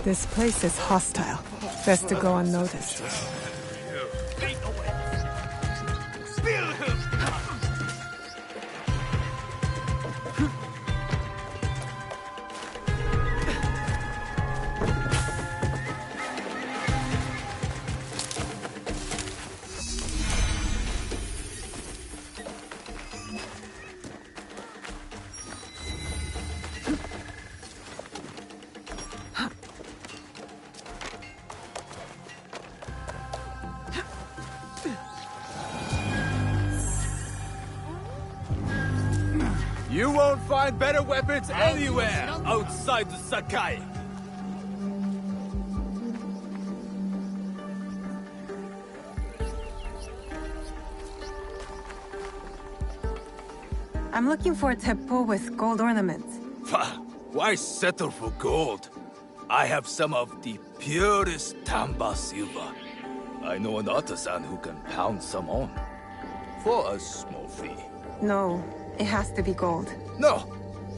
This place is hostile. Best to go unnoticed. You won't find better weapons anywhere outside the Sakai. I'm looking for a teppo with gold ornaments. Why settle for gold? I have some of the purest Tamba silver. I know an artisan who can pound some on. For a small fee. No, it has to be gold. No!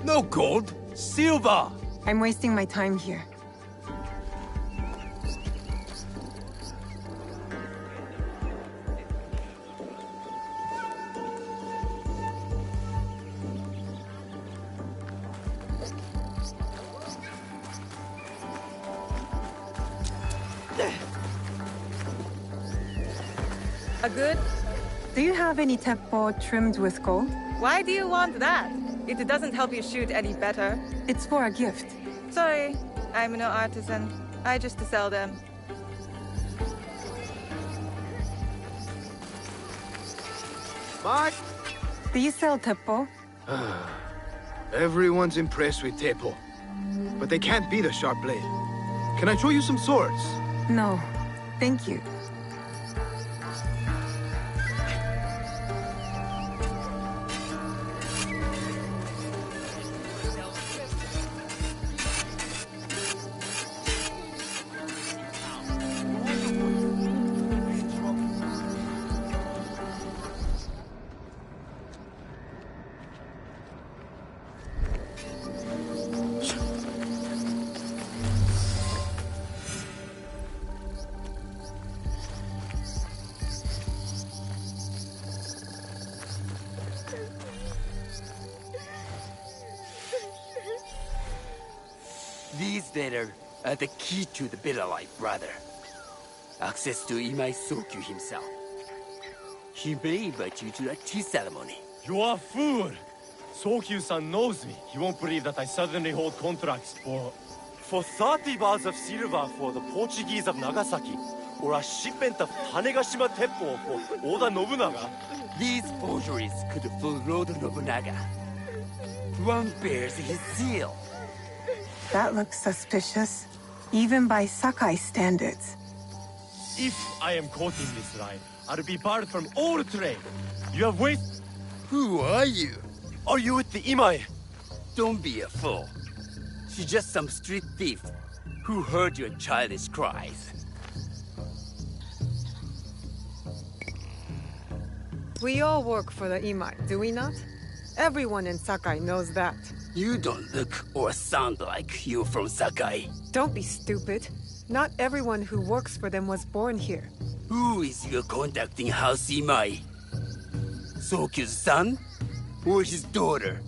No gold! Silver! I'm wasting my time here. A good? Do you have any teppo trimmed with gold? Why do you want that? It doesn't help you shoot any better. It's for a gift. Sorry, I'm no artisan. I just sell them. Mark? Do you sell teppo? Everyone's impressed with Teppo. But they can't beat a sharp blade. Can I show you some swords? No, thank you. These letters are the key to the better life, brother. Access to Imai Sokyu himself. He may invite you to a tea ceremony. You are a fool! Sokyu-san knows me. He won't believe that I suddenly hold contracts for 30 bars of silver for the Portuguese of Nagasaki, or a shipment of Tanegashima Teppo for Oda Nobunaga. These forgeries could fool Lord Nobunaga. One bears his seal. That looks suspicious, even by Sakai standards. If I am caught in this lie, I'll be barred from all trade. You have wasted... Who are you? Are you with the Imai? Don't be a fool. She's just some street thief who heard your childish cries. We all work for the Imai, do we not? Everyone in Sakai knows that. You don't look or sound like you from Sakai. Don't be stupid. Not everyone who works for them was born here. Who is your conducting house Imai? Sokyu's son or his daughter?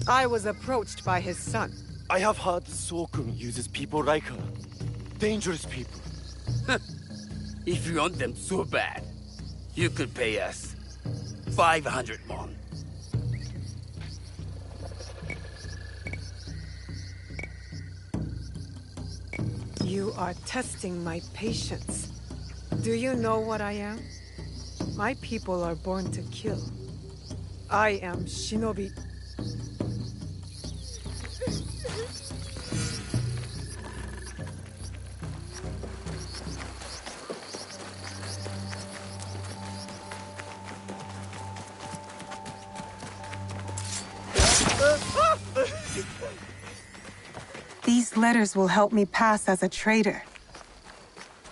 I was approached by his son. I have heard Sokun uses people like her. Dangerous people. If you want them so bad, you could pay us 500 won. You are testing my patience. Do you know what I am? My people are born to kill. I am Shinobi. These letters will help me pass as a traitor.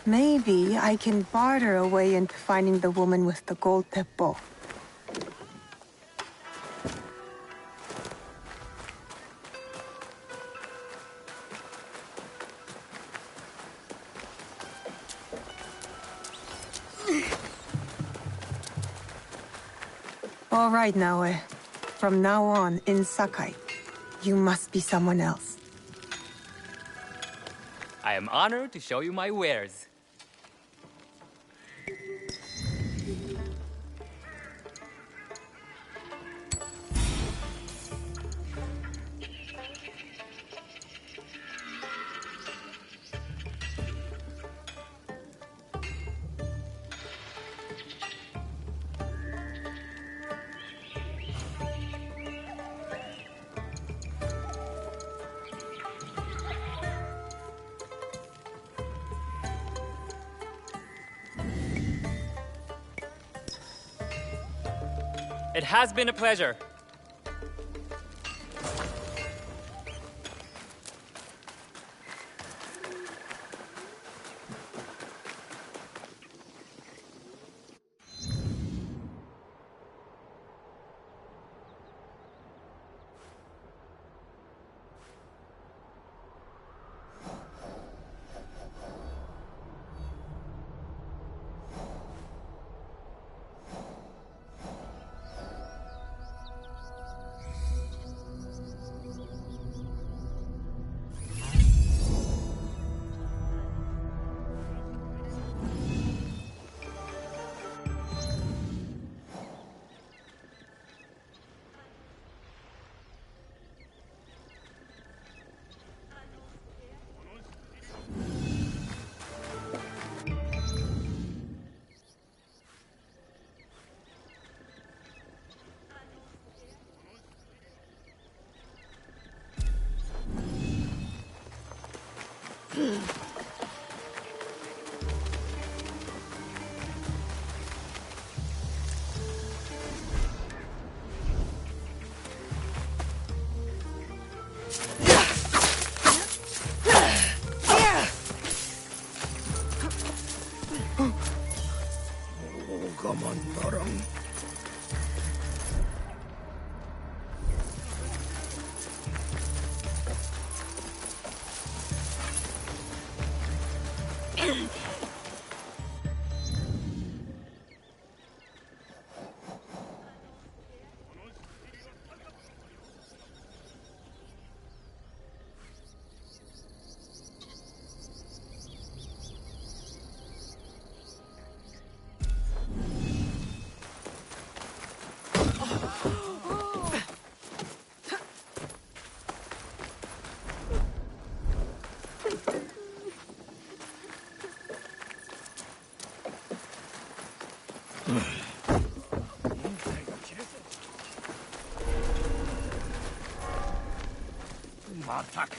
Maybe I can barter a way into finding the woman with the gold teppo. All right, Naoe. From now on, in Sakai, you must be someone else. I am honored to show you my wares. It has been a pleasure.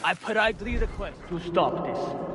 I politely request to stop this.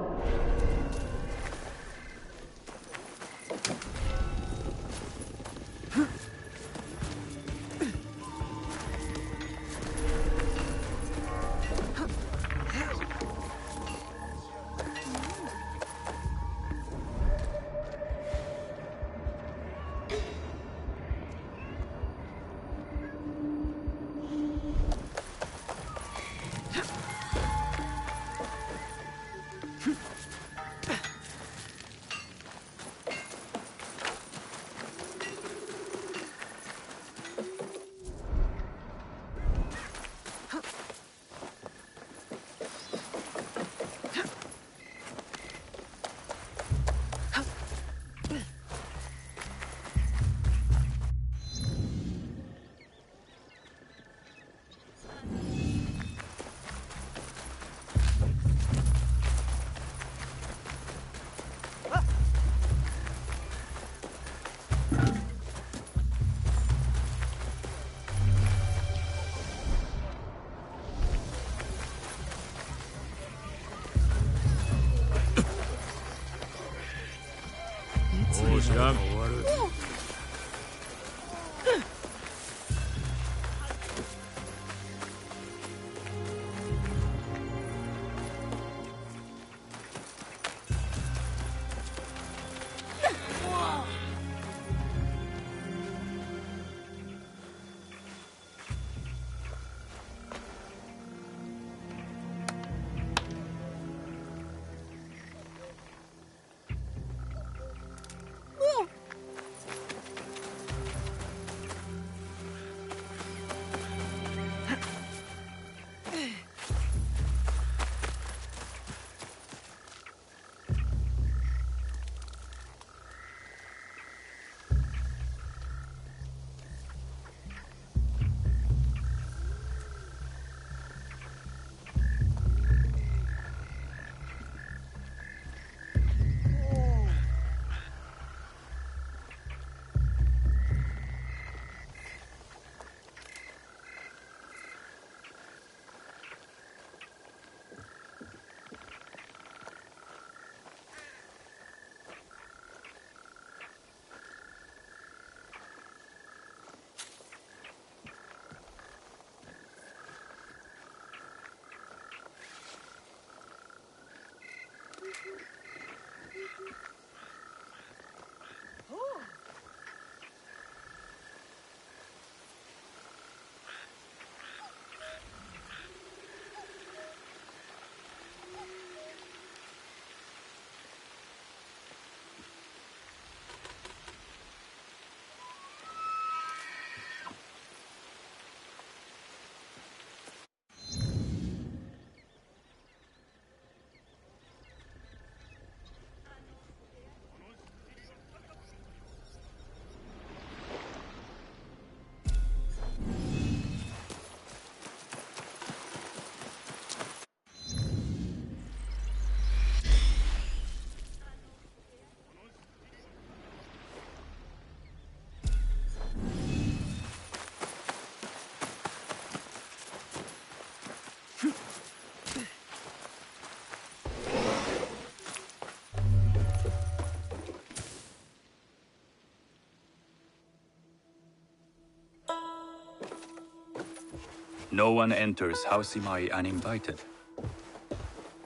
No one enters House Imai uninvited.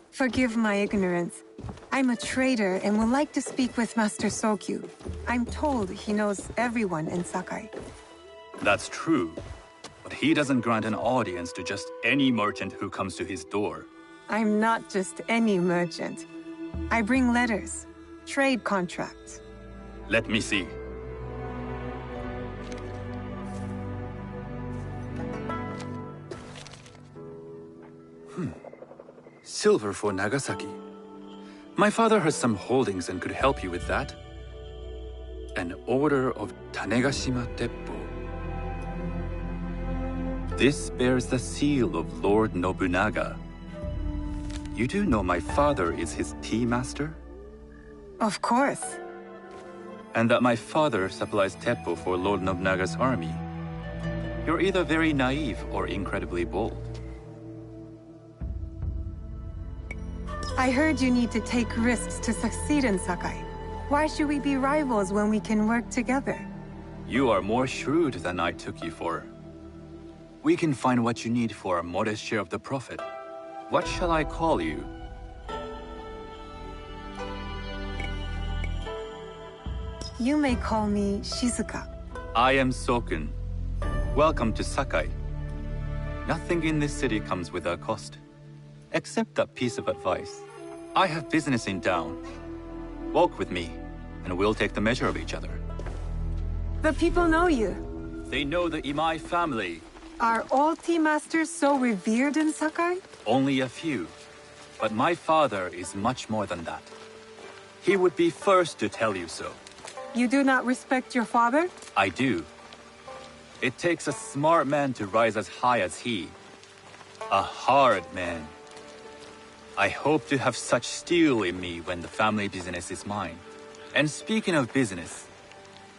Forgive my ignorance. I'm a trader and would like to speak with Master Sokyu. I'm told he knows everyone in Sakai. That's true, but he doesn't grant an audience to just any merchant who comes to his door. I'm not just any merchant. I bring letters, trade contracts. Let me see. Silver for Nagasaki. My father has some holdings and could help you with that. An order of Tanegashima Teppo. This bears the seal of Lord Nobunaga. You do know my father is his tea master? Of course. And that my father supplies Teppo for Lord Nobunaga's army. You're either very naive or incredibly bold. I heard you need to take risks to succeed in Sakai. Why should we be rivals when we can work together? You are more shrewd than I took you for. We can find what you need for a modest share of the profit. What shall I call you? You may call me Shizuka. I am Sokun. Welcome to Sakai. Nothing in this city comes without cost. Except that piece of advice. I have business in town. Walk with me, and we'll take the measure of each other. The people know you. They know the Imai family. Are all tea masters so revered in Sakai? Only a few. But my father is much more than that. He would be first to tell you so. You do not respect your father? I do. It takes a smart man to rise as high as he. A hard man. I hope to have such steel in me when the family business is mine. And speaking of business,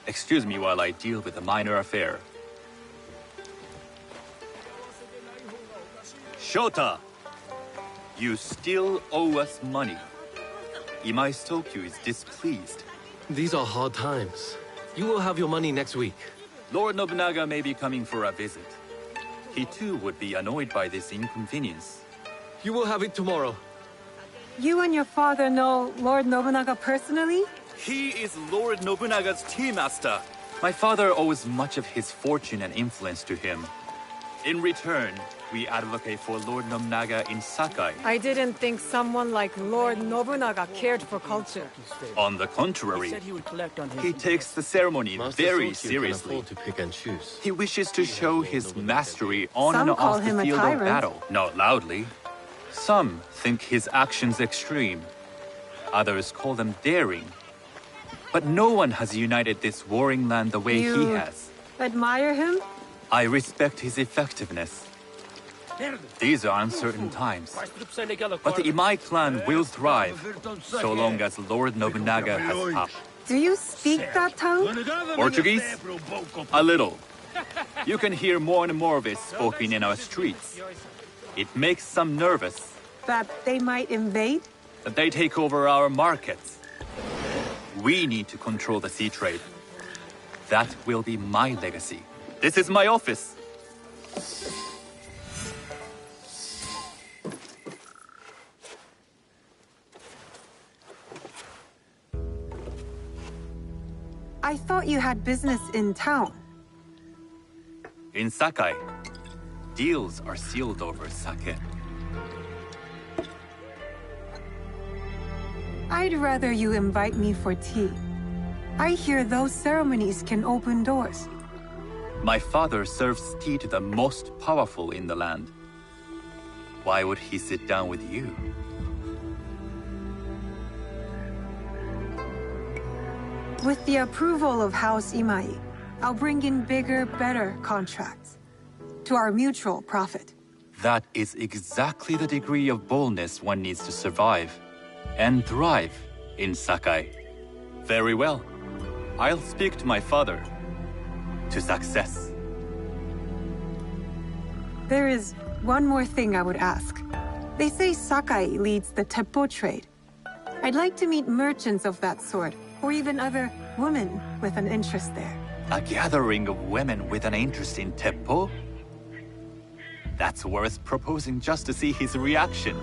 excuse me while I deal with a minor affair. Shota! You still owe us money. Imai Sokyu is displeased. These are hard times. You will have your money next week. Lord Nobunaga may be coming for a visit. He too would be annoyed by this inconvenience. You will have it tomorrow. You and your father know Lord Nobunaga personally? He is Lord Nobunaga's tea master. My father owes much of his fortune and influence to him. In return, we advocate for Lord Nobunaga in Sakai. I didn't think someone like Lord Nobunaga cared for culture. On the contrary, he takes the ceremony very seriously. To pick and choose. He wishes to show his mastery on Some and call off the him a field of tyrant. battle. Not loudly. Some think his actions extreme. Others call them daring. But no one has united this warring land the way he You has. admire him? I respect his effectiveness. These are uncertain times. But the Imai clan will thrive, so long as Lord Nobunaga has power. Do you speak that tongue? Portuguese? A little. You can hear more and more of it spoken in our streets. It makes some nervous That they might invade? that they take over our markets. We need to control the sea trade. That will be my legacy. This is my office. I thought you had business in town. In Sakai, deals are sealed over sake. I'd rather you invite me for tea. I hear those ceremonies can open doors. My father serves tea to the most powerful in the land. Why would he sit down with you? With the approval of House Imai, I'll bring in bigger, better contracts. To our mutual profit. That is exactly the degree of boldness one needs to survive and thrive in Sakai. Very well. I'll speak to my father. To success. There is one more thing I would ask. They say Sakai leads the teppo trade. I'd like to meet merchants of that sort, or even other women with an interest there. A gathering of women with an interest in teppo? That's worth proposing just to see his reaction.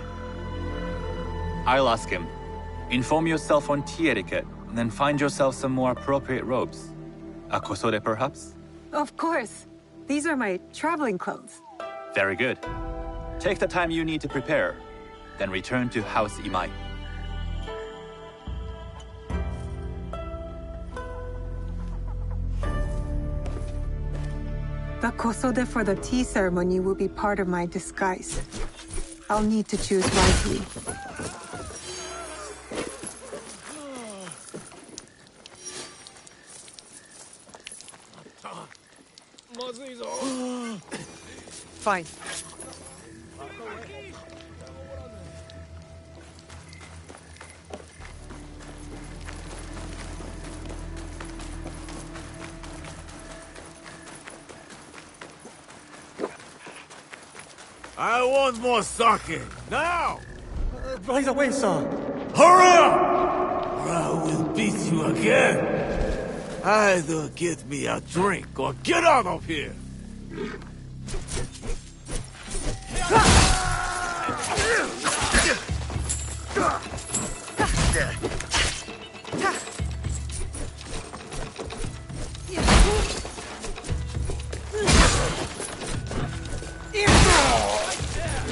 I'll ask him. Inform yourself on tea etiquette, and then find yourself some more appropriate robes. A kosode, perhaps? Of course. These are my traveling clothes. Very good. Take the time you need to prepare, then return to House Imai. The kosode for the tea ceremony will be part of my disguise. I'll need to choose wisely. Fine. I want more sake, now! Right away, sir. Hurry up! Or I will beat you again. Either get me a drink or get out of here.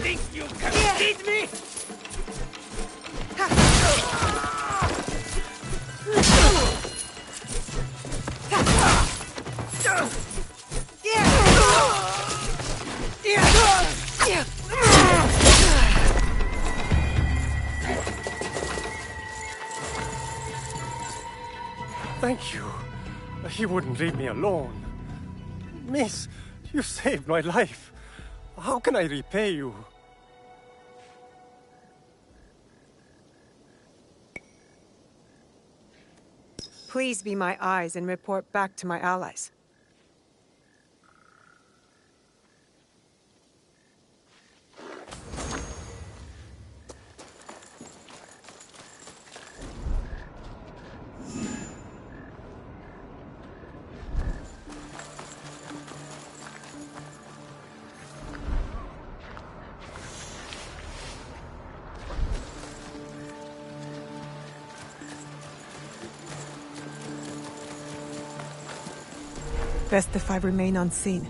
Think you can beat me? Thank you. He wouldn't leave me alone. Miss, you saved my life. How can I repay you? Please be my eyes and report back to my allies. Best if I remain unseen.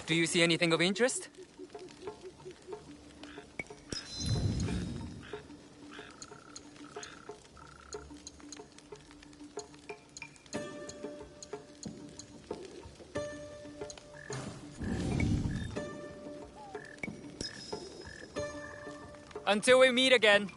Do you see anything of interest? Until we meet again.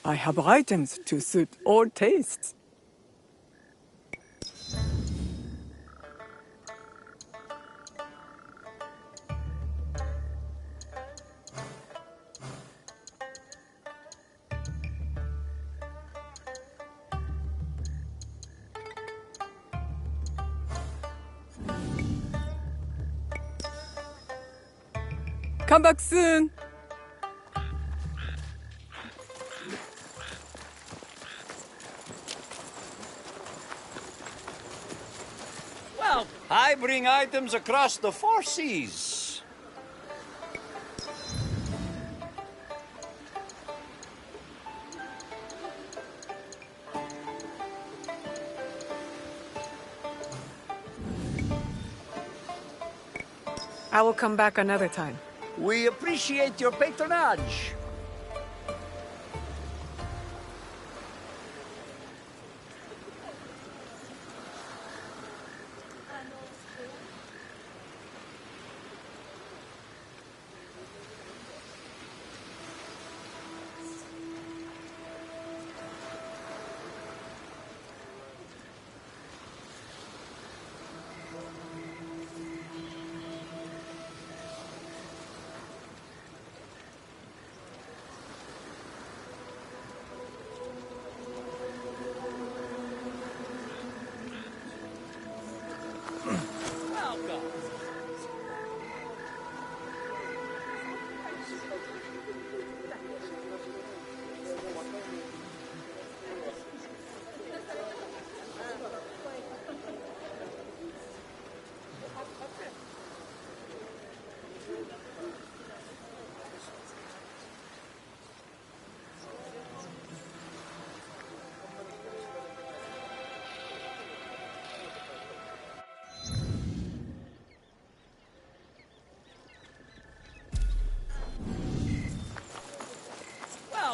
I have items to suit all tastes. Come back soon. Well, I bring items across the four seas. I will come back another time. We appreciate your patronage.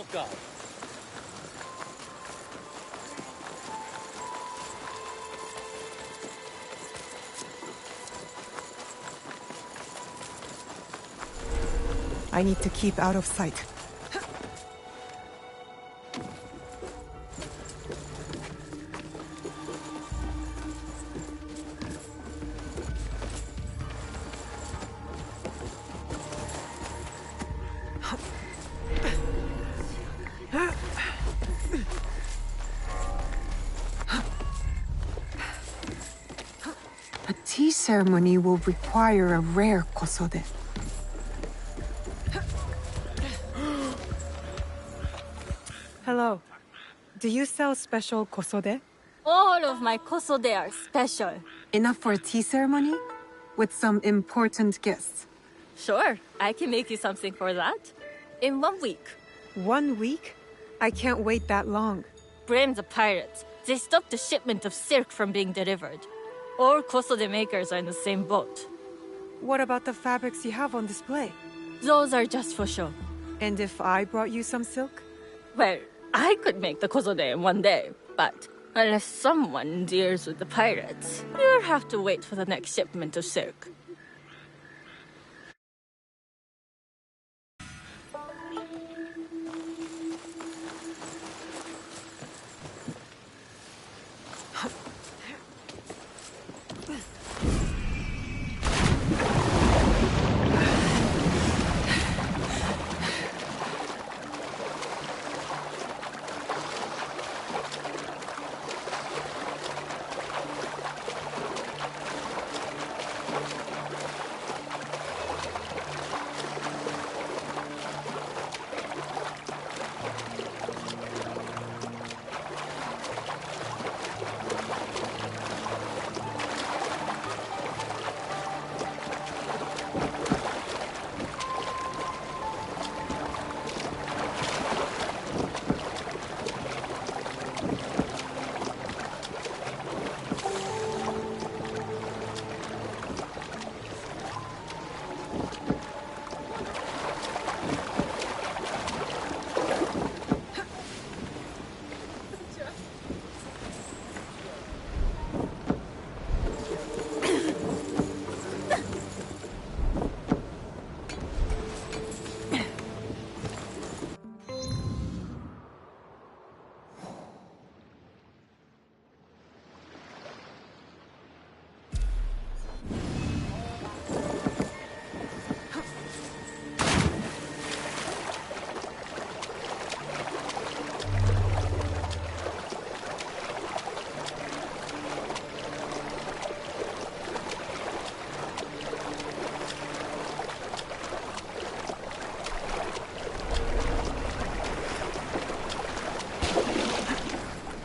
Falco. I need to keep out of sight. A tea ceremony will require a rare kosode. Hello. Do you sell special kosode? All of my kosode are special. Enough for a tea ceremony? With some important guests? Sure, I can make you something for that. In 1 week. 1 week? I can't wait that long. Blame the pirates. They stopped the shipment of silk from being delivered. All kosode makers are in the same boat. What about the fabrics you have on display? Those are just for show. And if I brought you some silk? Well, I could make the kosode in 1 day, but unless someone deals with the pirates, you'll have to wait for the next shipment of silk.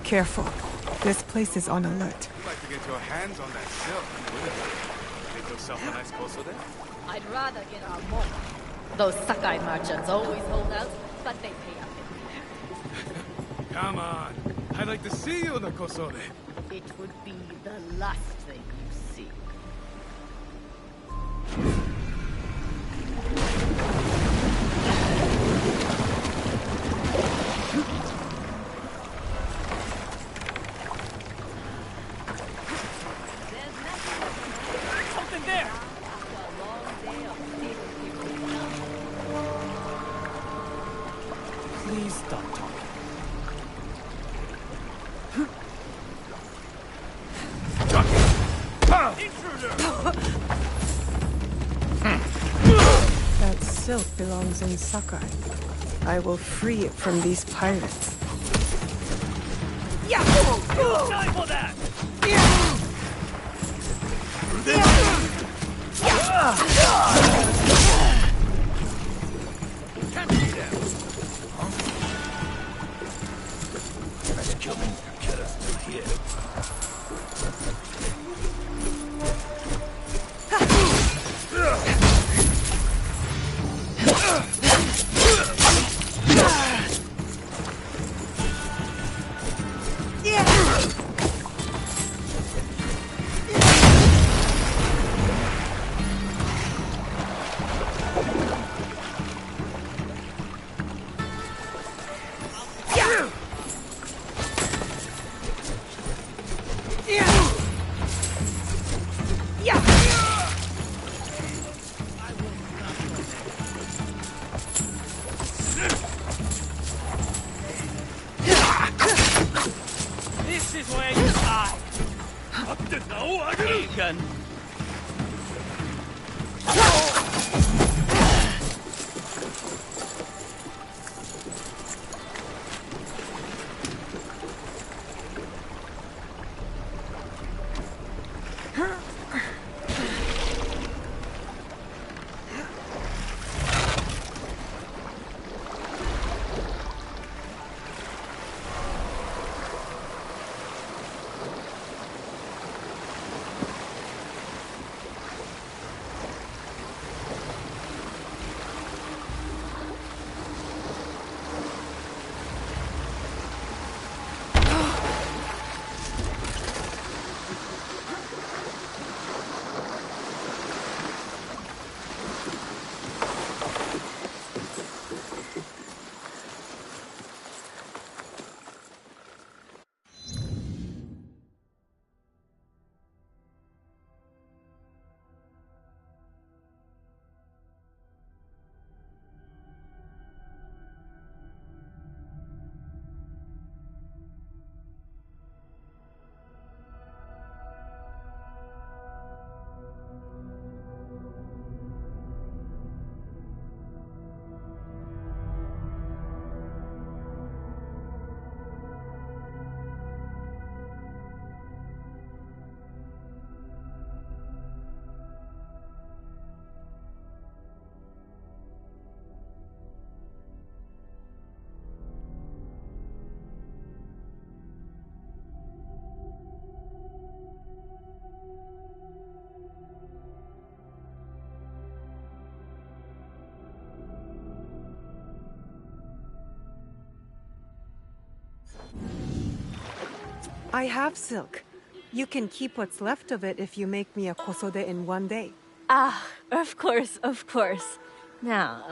Careful. This place is on alert. You'd like to get your hands on that silk, wouldn't you? Make yourself a nice kosode? I'd rather get our more. Those Sakai merchants always hold out, but they pay up in the end. Come on. I'd like to see you in the kosode. It would be the last thing you see. Something there! Please stop talking. That silk belongs in Sakai. I will free it from these pirates. Time for that! Can't be there. Try to kill me. Get us still here. gun. I have silk. You can keep what's left of it if you make me a kosode in one day. Ah, of course, of course. Now,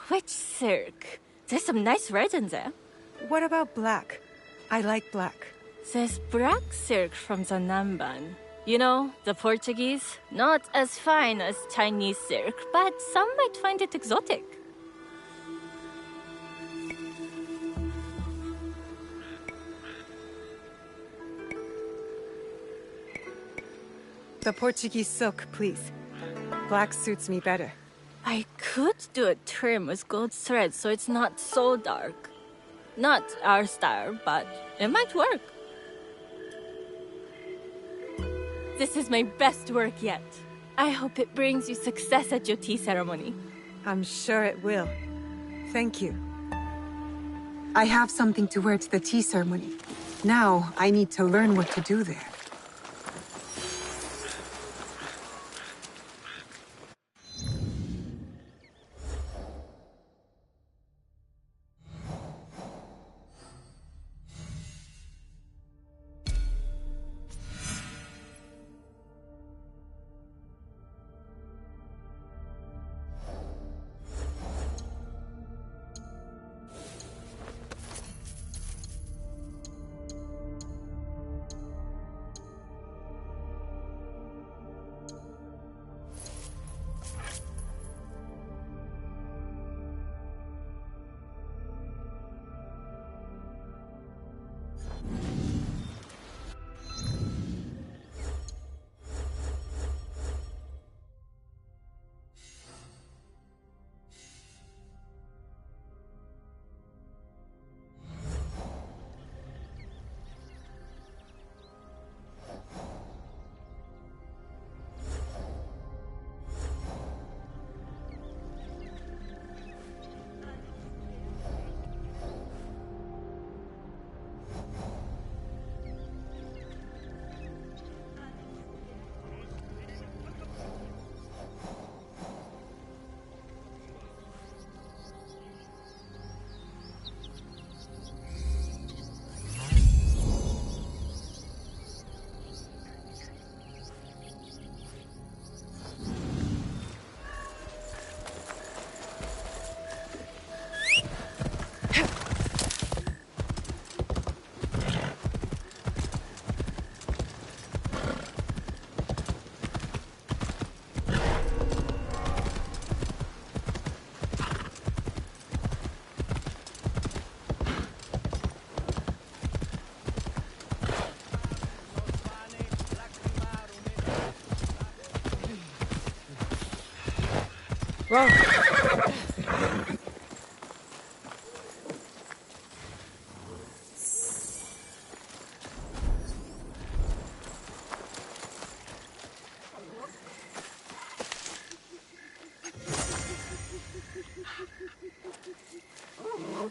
which silk? There's some nice red in there. What about black? I like black. There's black silk from the Namban. You know, the Portuguese. Not as fine as Chinese silk, but some might find it exotic. The Portuguese silk, please. Black suits me better. I could do a trim with gold thread so it's not so dark. Not our style, but it might work. This is my best work yet. I hope it brings you success at your tea ceremony. I'm sure it will. Thank you. I have something to wear to the tea ceremony. Now, I need to learn what to do there.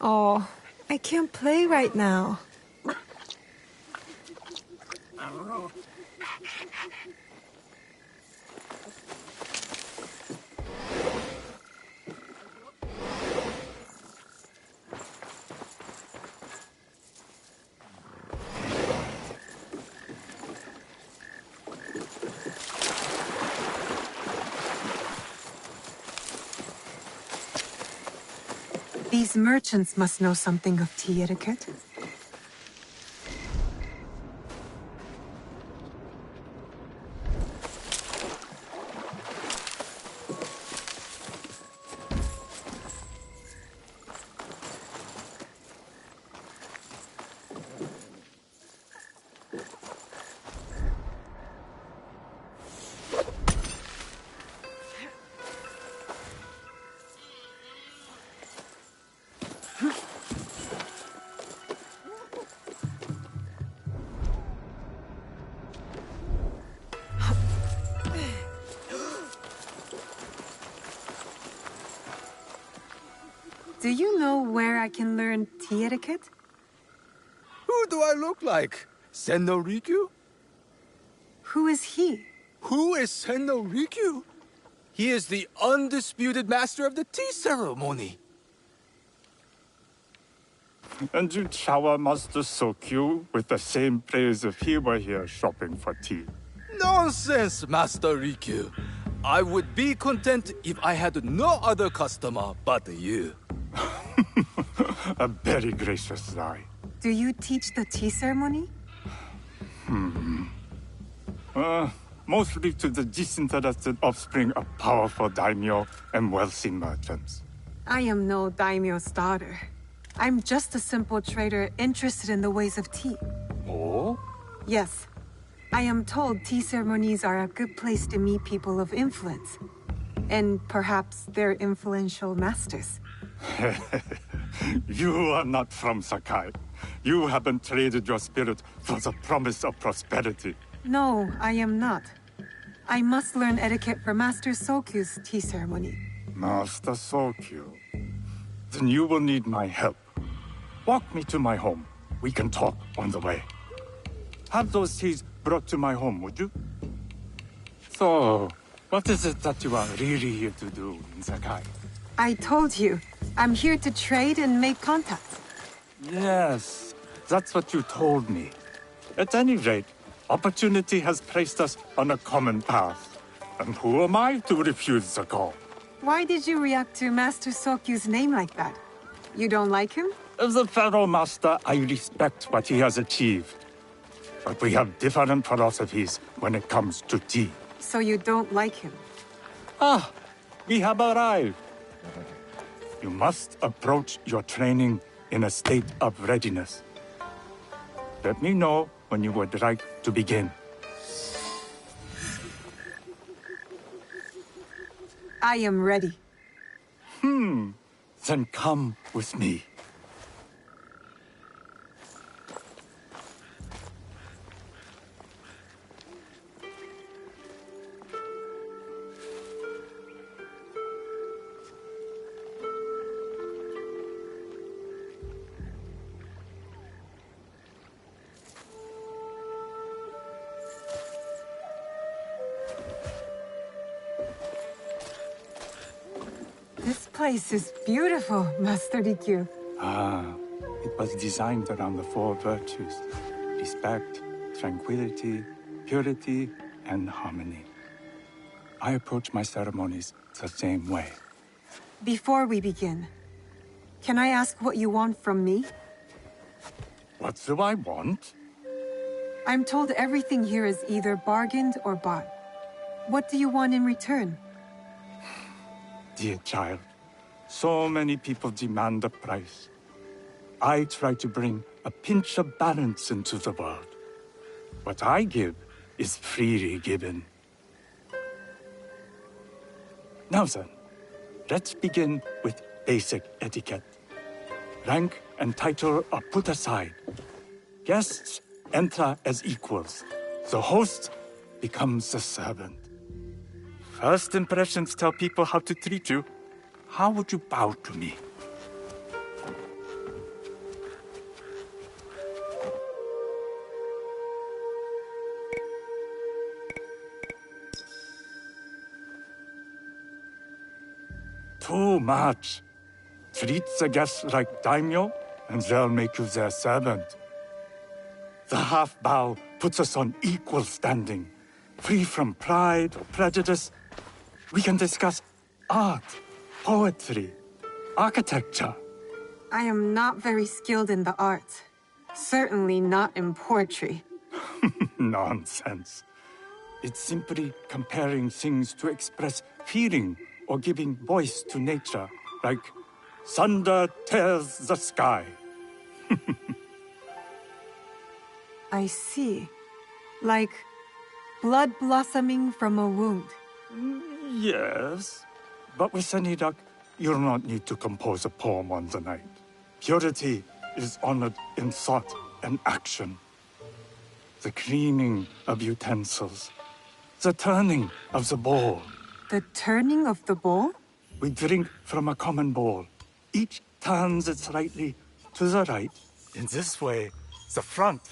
Oh, I can't play right now. These merchants must know something of tea etiquette. Do you know where I can learn tea etiquette? Who do I look like? Senno Rikyu? Who is he? Who is Senno Rikyu? He is the undisputed master of the tea ceremony. And you shower Master Sokyu with the same praise if he were here shopping for tea. Nonsense, Master Rikyu. I would be content if I had no other customer but you. A very gracious lie. Do you teach the tea ceremony? Mostly to the disinterested offspring of powerful daimyo and wealthy merchants. I am no daimyo's daughter. I'm just a simple trader interested in the ways of tea. Oh? Yes. I am told tea ceremonies are a good place to meet people of influence. And perhaps their influential masters. You are not from Sakai. You haven't traded your spirit for the promise of prosperity. No, I am not. I must learn etiquette for Master Sokyu's tea ceremony. Master Sokyu. Then you will need my help. Walk me to my home. We can talk on the way. Have those teas brought to my home, would you? So, what is it that you are really here to do in Sakai? I told you, I'm here to trade and make contacts. Yes, that's what you told me. At any rate, opportunity has placed us on a common path. And who am I to refuse the call? Why did you react to Master Sokyu's name like that? You don't like him? As a Pharaoh Master, I respect what he has achieved. But we have different philosophies when it comes to tea. So you don't like him? Ah, we have arrived. You must approach your training in a state of readiness. Let me know when you would like to begin. I am ready. Then come with me. This place is beautiful, Master Rikyu. It was designed around the four virtues: respect, tranquility, purity, and harmony. I approach my ceremonies the same way. Before we begin, can I ask what you want from me? What do I want? I'm told everything here is either bargained or bought. What do you want in return? Dear child, so many people demand a price. I try to bring a pinch of balance into the world. What I give is freely given. Now then, Let's begin with basic etiquette. Rank and title are put aside. Guests enter as equals. The host becomes the servant. First impressions tell people how to treat you. How would you bow to me? Too much. Treat the guests like daimyo, and they'll make you their servant. The half bow puts us on equal standing, free from pride or prejudice. We can discuss art, poetry, architecture. I am not very skilled in the arts. Certainly not in poetry. Nonsense. It's simply comparing things to express feeling or giving voice to nature, like thunder tears the sky. I see. Like blood blossoming from a wound. Yes, but with any luck, you'll not need to compose a poem on the night. Purity is honored in thought and action. The cleaning of utensils, the turning of the bowl. The turning of the bowl? We drink from a common bowl. Each turns it slightly to the right. In this way, the front,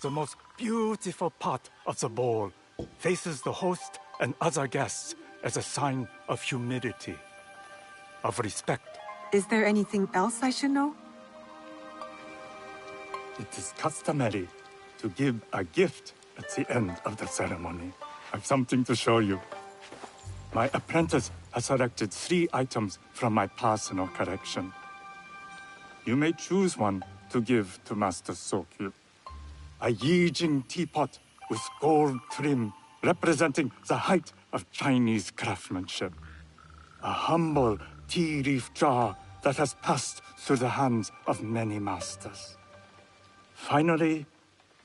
the most beautiful part of the bowl, faces the host and other guests as a sign of humility, of respect. Is there anything else I should know? It is customary to give a gift at the end of the ceremony. I've something to show you. My apprentice has selected 3 items from my personal collection. You may choose one to give to Master Sokyu. A Yijing teapot with gold trim representing the height of Chinese craftsmanship. A humble tea leaf jar that has passed through the hands of many masters. Finally,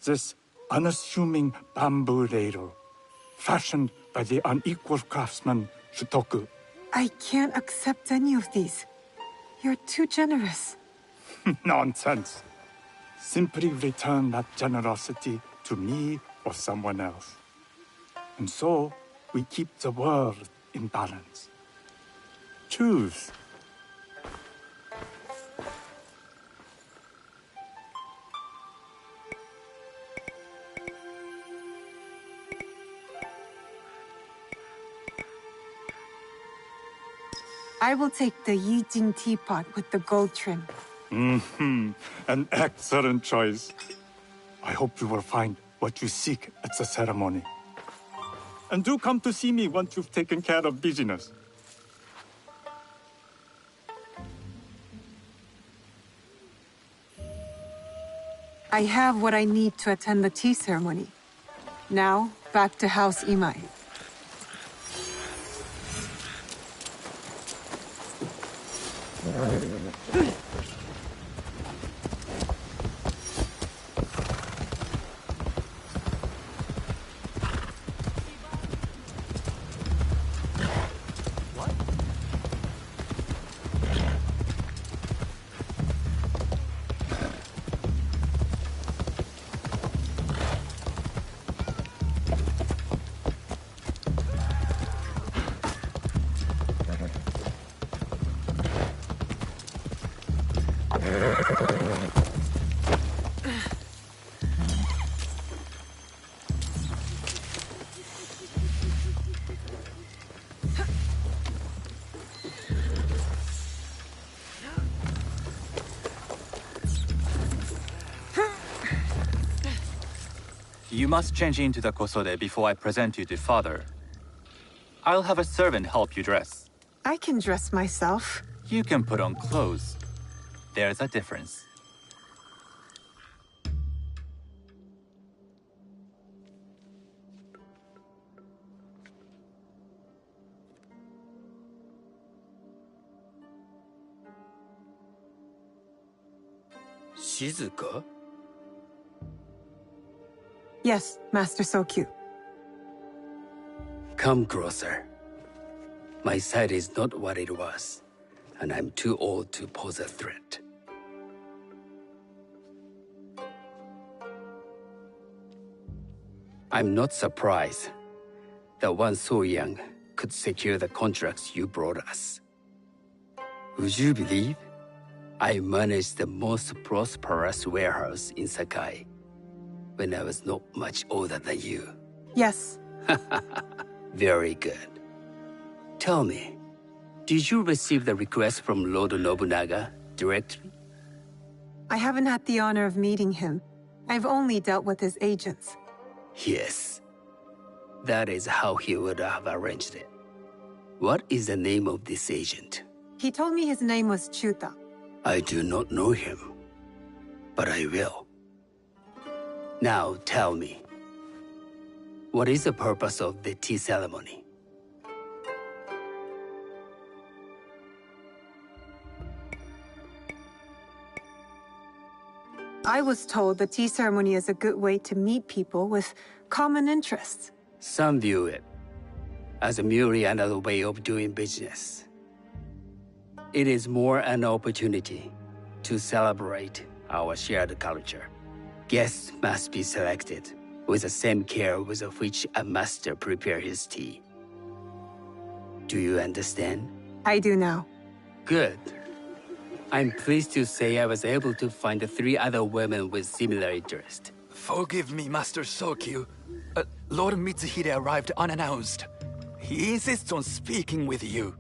this unassuming bamboo ladle, fashioned by the unequal craftsman Shutoku. I can't accept any of these. You're too generous. Nonsense. Simply return that generosity to me or someone else. And so, we keep the world in balance. Choose. I will take the Yijing teapot with the gold trim. An excellent choice. I hope you will find what you seek at the ceremony. And do come to see me once you've taken care of business. I have what I need to attend the tea ceremony. Now, back to House Imai. You must change into the kosode before I present you to father. I'll have a servant help you dress. I can dress myself. You can put on clothes. There's a difference. Shizuka? Yes, Master Sokyu. Come closer. My sight is not what it was, and I'm too old to pose a threat. I'm not surprised that one so young could secure the contracts you brought us. Would you believe I managed the most prosperous warehouse in Sakai when I was not much older than you? Yes. Very good. Tell me, did you receive the request from Lord Nobunaga directly? I haven't had the honor of meeting him. I've only dealt with his agents. Yes. That is how he would have arranged it. What is the name of this agent? He told me his name was Chuta. I do not know him, but I will. Now tell me, what is the purpose of the tea ceremony? I was told the tea ceremony is a good way to meet people with common interests. Some view it as merely another way of doing business. It is more an opportunity to celebrate our shared culture. Guests must be selected with the same care with which a master prepares his tea. Do you understand? I do now. Good. I'm pleased to say I was able to find 3 other women with similar interest. Forgive me, Master Sokyu. Lord Mitsuhide arrived unannounced. He insists on speaking with you.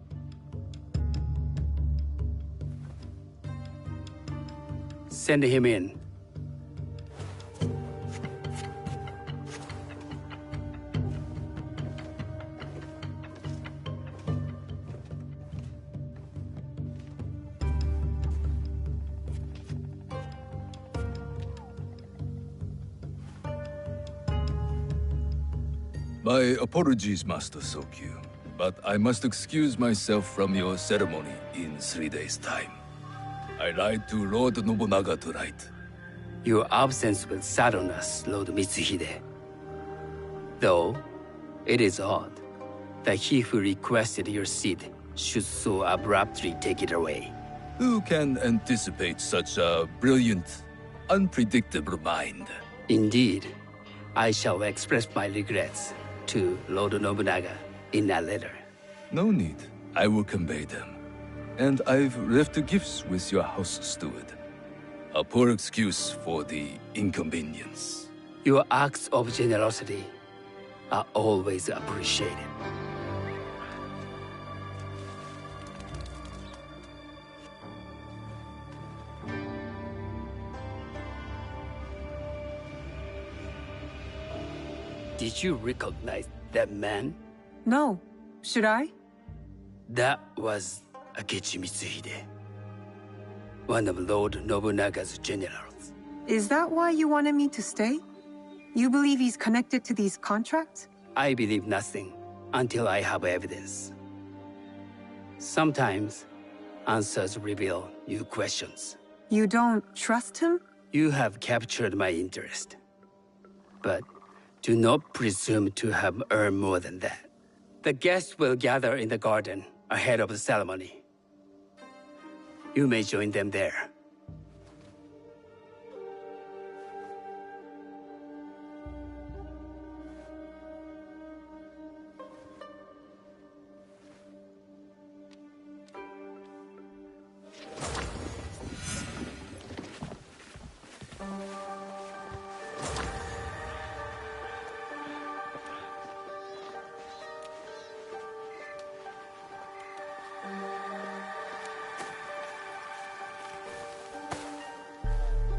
Send him in. My apologies, Master Sokyu, but I must excuse myself from your ceremony in 3 days' time. I lied to Lord Nobunaga tonight. Your absence will sadden us, Lord Mitsuhide. Though, it is odd that he who requested your seat should so abruptly take it away. Who can anticipate such a brilliant, unpredictable mind? Indeed, I shall express my regrets to Lord Nobunaga in a letter. No need. I will convey them. And I've left the gifts with your house steward. A poor excuse for the inconvenience. Your acts of generosity are always appreciated. Did you recognize that man? No. Should I? That was Akechi Mitsuhide, one of Lord Nobunaga's generals. Is that why you wanted me to stay? You believe he's connected to these contracts? I believe nothing until I have evidence. Sometimes, answers reveal new questions. You don't trust him? You have captured my interest. But do not presume to have earned more than that. The guests will gather in the garden ahead of the ceremony. You may join them there.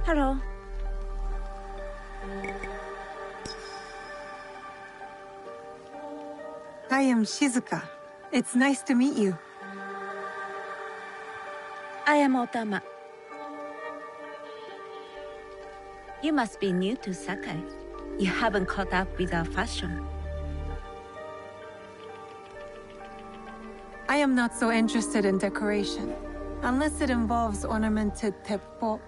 Hello. I am Shizuka. It's nice to meet you. I am Otama. You must be new to Sakai. You haven't caught up with our fashion. I am not so interested in decoration, unless it involves ornamented teppo.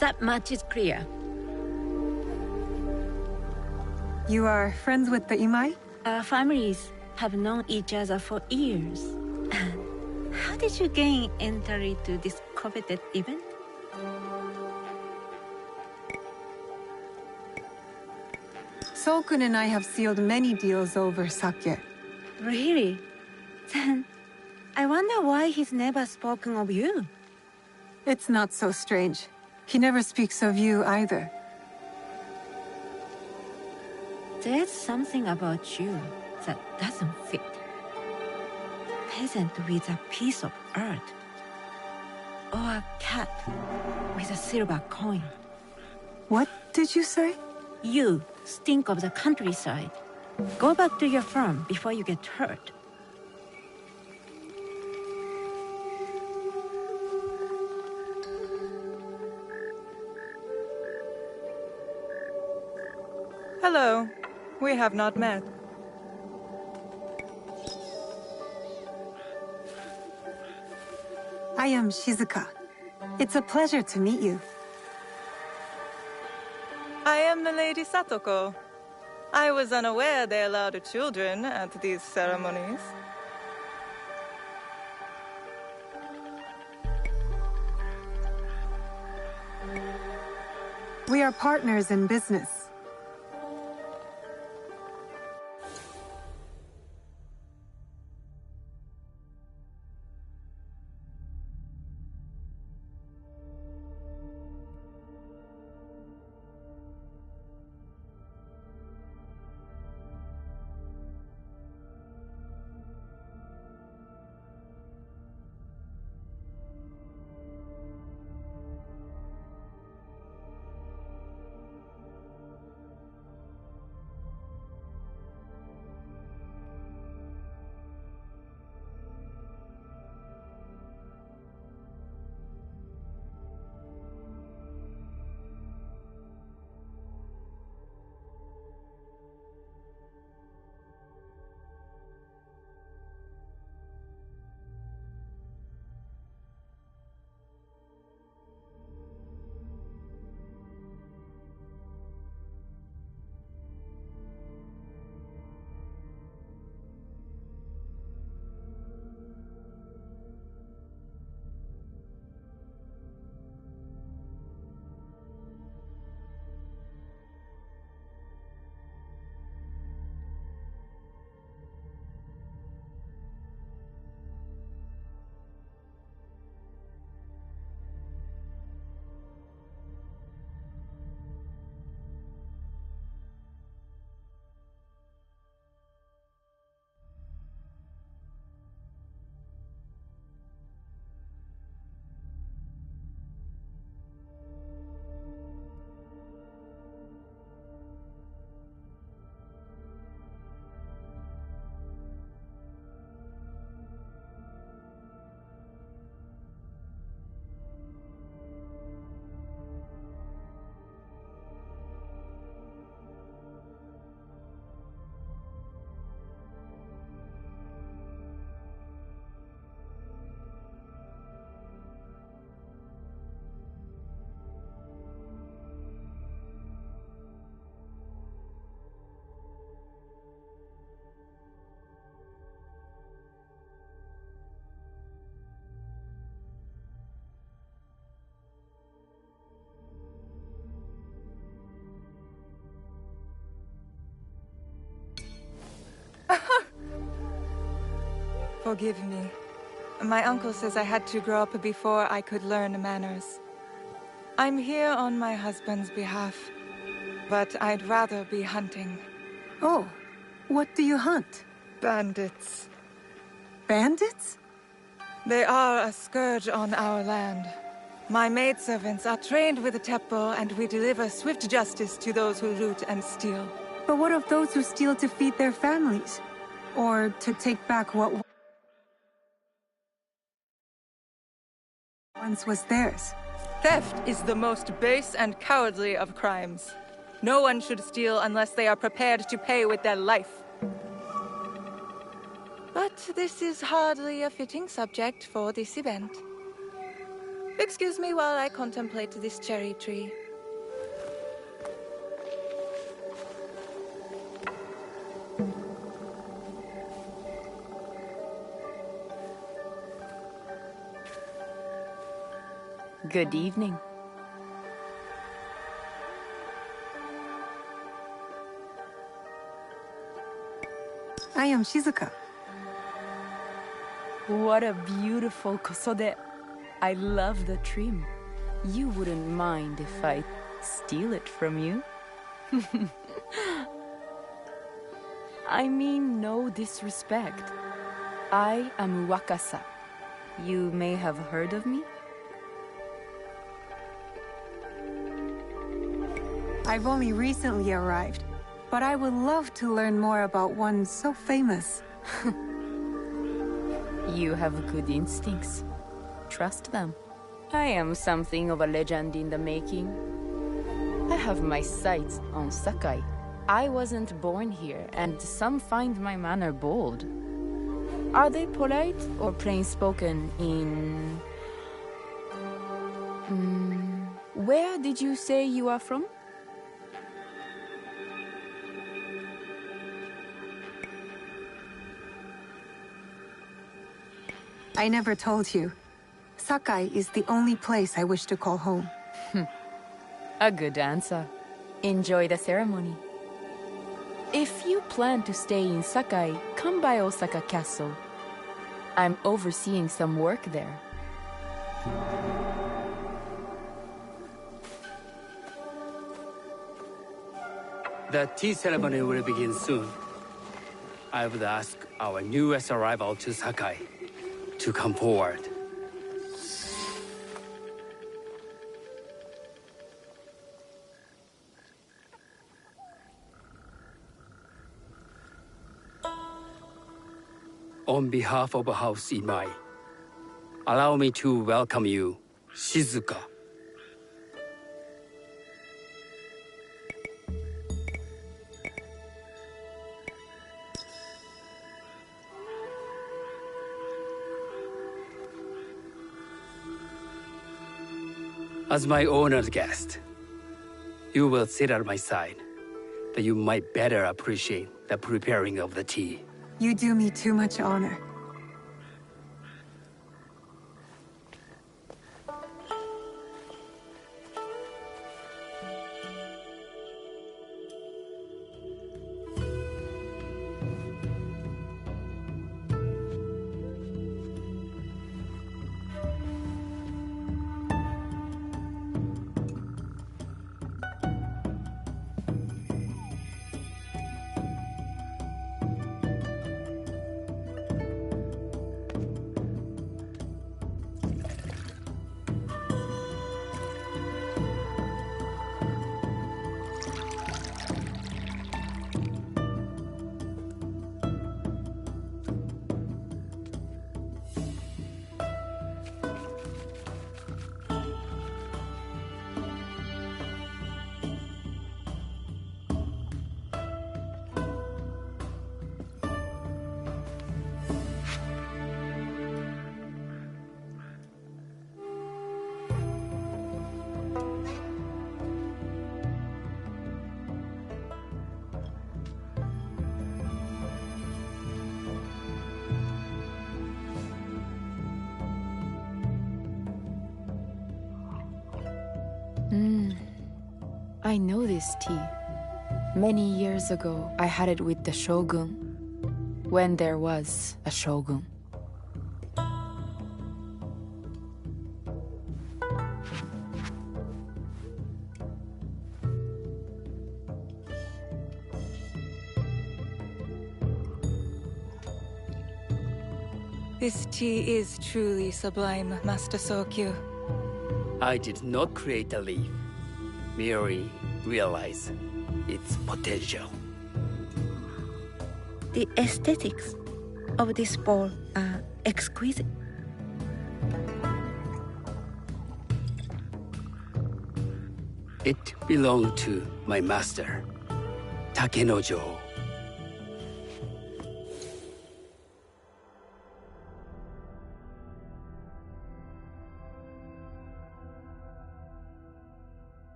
That much is clear. You are friends with the Imai? Our families have known each other for years. How did you gain entry to this coveted event? Solkun and I have sealed many deals over sake. Really? Then I wonder why he's never spoken of you. It's not so strange. He never speaks of you either. There's something about you that doesn't fit. Peasant with a piece of earth. Or a cat with a silver coin. What did you say? You stink of the countryside. Go back to your farm before you get hurt. Hello. We have not met. I am Shizuka. It's a pleasure to meet you. I am the Lady Satoko. I was unaware they allowed children at these ceremonies. We are partners in business. Forgive me. My uncle says I had to grow up before I could learn manners. I'm here on my husband's behalf, but I'd rather be hunting. Oh, what do you hunt? Bandits. Bandits? They are a scourge on our land. My maidservants are trained with the teppo, and we deliver swift justice to those who loot and steal. But what of those who steal to feed their families? Or to take back what once was theirs? Theft is the most base and cowardly of crimes. No one should steal unless they are prepared to pay with their life. But this is hardly a fitting subject for this event. Excuse me while I contemplate this cherry tree. Good evening. I am Shizuka. What a beautiful kosode. I love the trim. You wouldn't mind if I steal it from you? I mean no disrespect. I am Wakasa. You may have heard of me? I've only recently arrived, but I would love to learn more about one so famous. You have good instincts. Trust them. I am something of a legend in the making. I have my sights on Sakai. I wasn't born here, and some find my manner bold. Are they polite or plain-spoken in... Where did you say you are from? I never told you. Sakai is the only place I wish to call home. A good answer. Enjoy the ceremony. If you plan to stay in Sakai, come by Osaka Castle. I'm overseeing some work there. The tea ceremony will begin soon. I would ask our newest arrival to Sakai to come forward. On behalf of House Imai, allow me to welcome you, Shizuka. As my honored guest, you will sit at my side, that you might better appreciate the preparing of the tea. You do me too much honor. I know this tea. Many years ago, I had it with the shogun, when there was a shogun. This tea is truly sublime, Master Sokyu. I did not create the leaf, merely realize its potential. The aesthetics of this bowl are exquisite. It belonged to my master, Takenojo.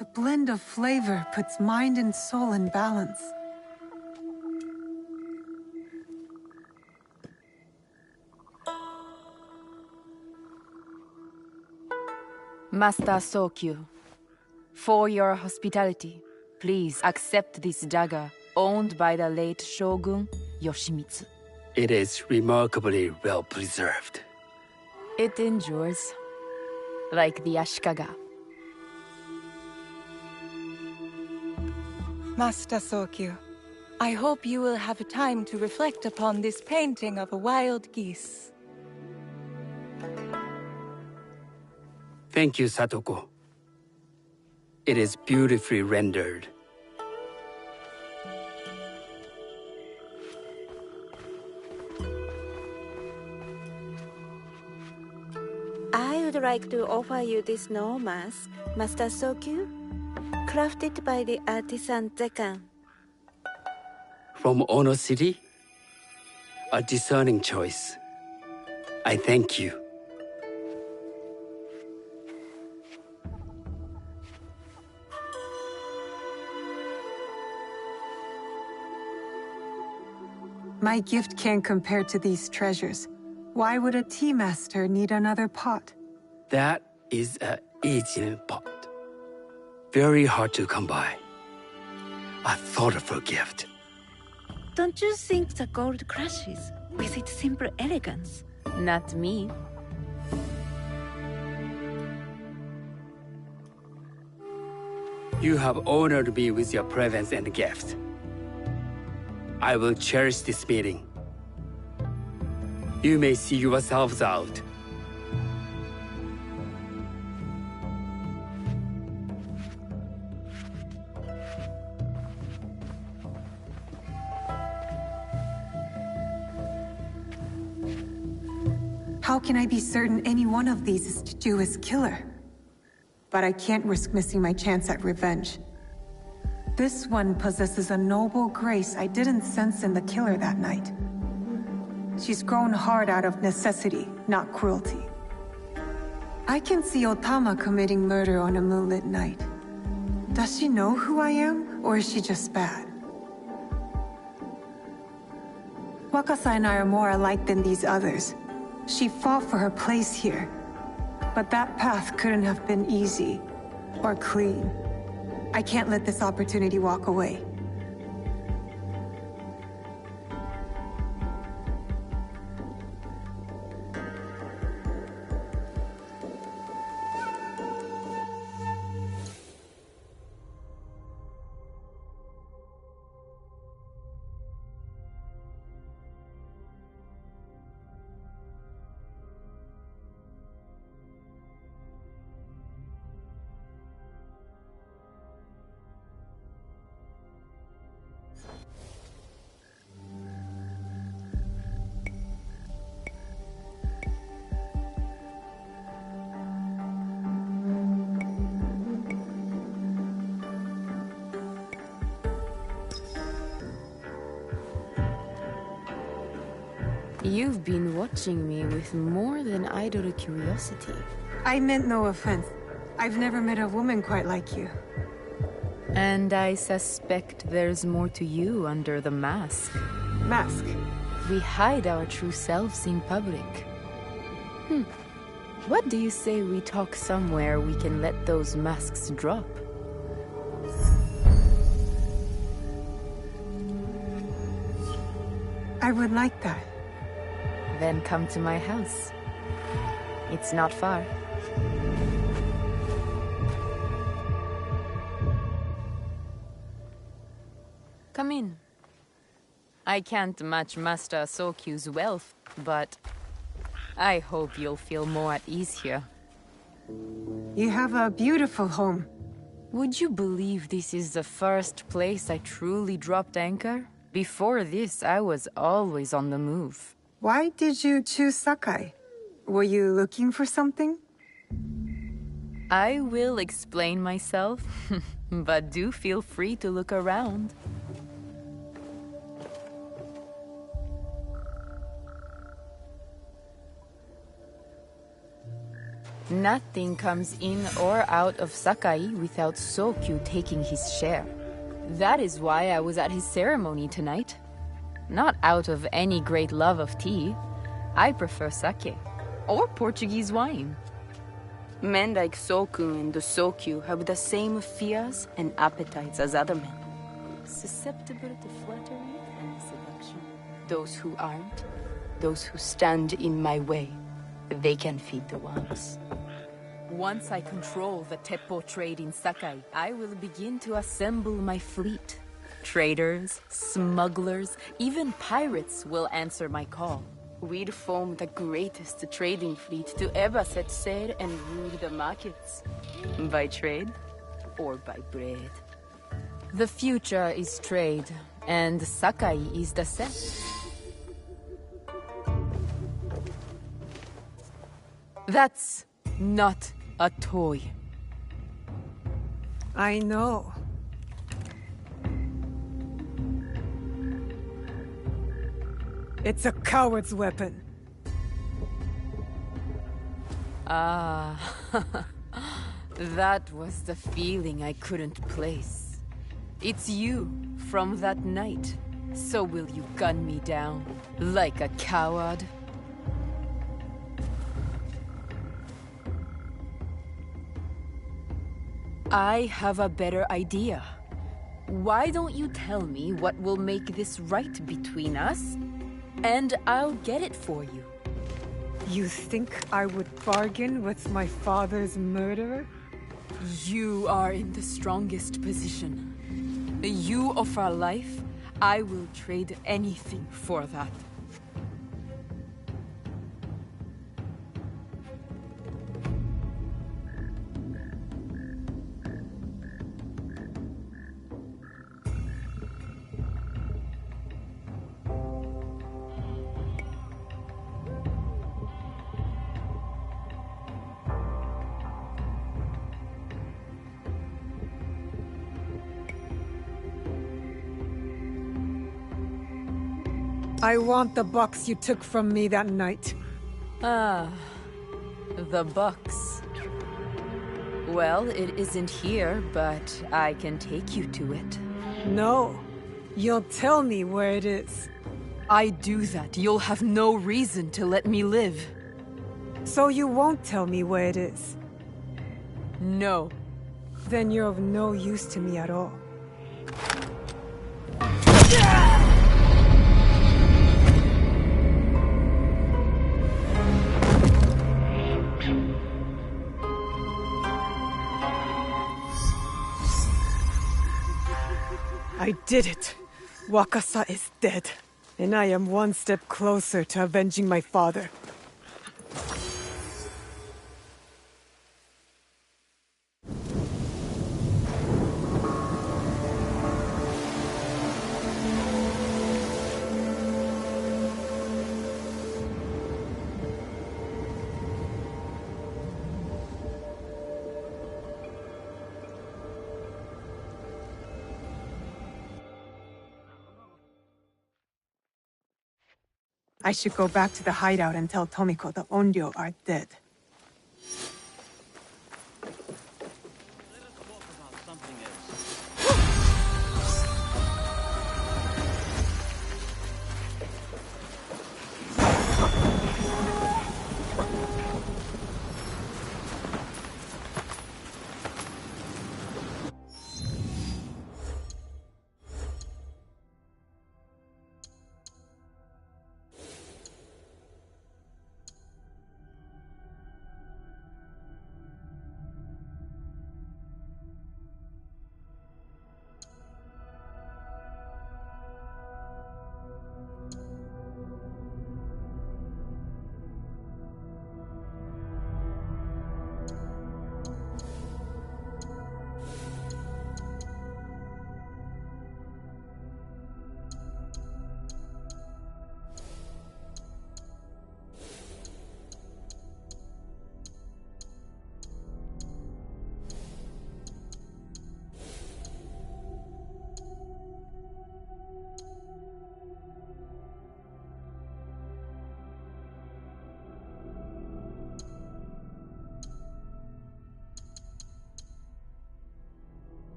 The blend of flavor puts mind and soul in balance. Master Sokyu, for your hospitality, please accept this dagger owned by the late Shogun Yoshimitsu. It is remarkably well preserved. It endures, like the Ashikaga. Master Sokyu, I hope you will have time to reflect upon this painting of a wild geese. Thank you, Satoko. It is beautifully rendered. I would like to offer you this snow mask, Master Sokyu, crafted by the artisan Zekan. From Ono City? A discerning choice. I thank you. My gift can't compare to these treasures. Why would a tea master need another pot? That is a Eijin pot. Very hard to come by. A thoughtful gift. Don't you think the gold crashes with its simple elegance? Not me. You have honored me with your presence and gift. I will cherish this meeting. You may see yourselves out. How can I be certain any one of these is to do as killer? But I can't risk missing my chance at revenge. This one possesses a noble grace I didn't sense in the killer that night. She's grown hard out of necessity, not cruelty. I can see Otama committing murder on a moonlit night. Does she know who I am, or is she just bad? Wakasa and I are more alike than these others. She fought for her place here. But that path couldn't have been easy, or clean. I can't let this opportunity walk away. You've been watching me with more than idle curiosity. I meant no offense. I've never met a woman quite like you. And I suspect there's more to you under the mask. Mask? We hide our true selves in public. What do you say we talk somewhere we can let those masks drop? I would like that. Then come to my house. It's not far. Come in. I can't match Master Sokyu's wealth, but I hope you'll feel more at ease here. You have a beautiful home. Would you believe this is the first place I truly dropped anchor? Before this, I was always on the move. Why did you choose Sakai? Were you looking for something? I will explain myself, but do feel free to look around. Nothing comes in or out of Sakai without Sokyu taking his share. That is why I was at his ceremony tonight. Not out of any great love of tea. I prefer sake, or Portuguese wine. Men like Soku and the Sokyu have the same fears and appetites as other men. Susceptible to flattery and seduction. Those who aren't, those who stand in my way, they can feed the ones. Once I control the Teppo trade in Sakai, I will begin to assemble my fleet. Traders, smugglers, even pirates will answer my call. We'd form the greatest trading fleet to ever set sail and rule the markets. By trade or by bread. The future is trade, and Sakai is the set. That's not a toy. I know. It's a coward's weapon. Ah, that was the feeling I couldn't place. It's you from that night. So will you gun me down like a coward? I have a better idea. Why don't you tell me what will make this right between us? And I'll get it for you. You think I would bargain with my father's murderer? You are in the strongest position. You offer life, I will trade anything for that. I want the box you took from me that night. Ah, the box. Well, it isn't here, but I can take you to it. No. You'll tell me where it is. I do that, you'll have no reason to let me live. So you won't tell me where it is? No. Then you're of no use to me at all. I did it. Wakasa is dead. And I am one step closer to avenging my father. I should go back to the hideout and tell Tomiko the Onryo are dead.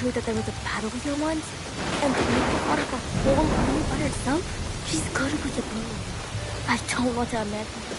true that there was a battle here once? And Mika fought off a whole army by herself? She's good with the bow. I don't want to imagine her.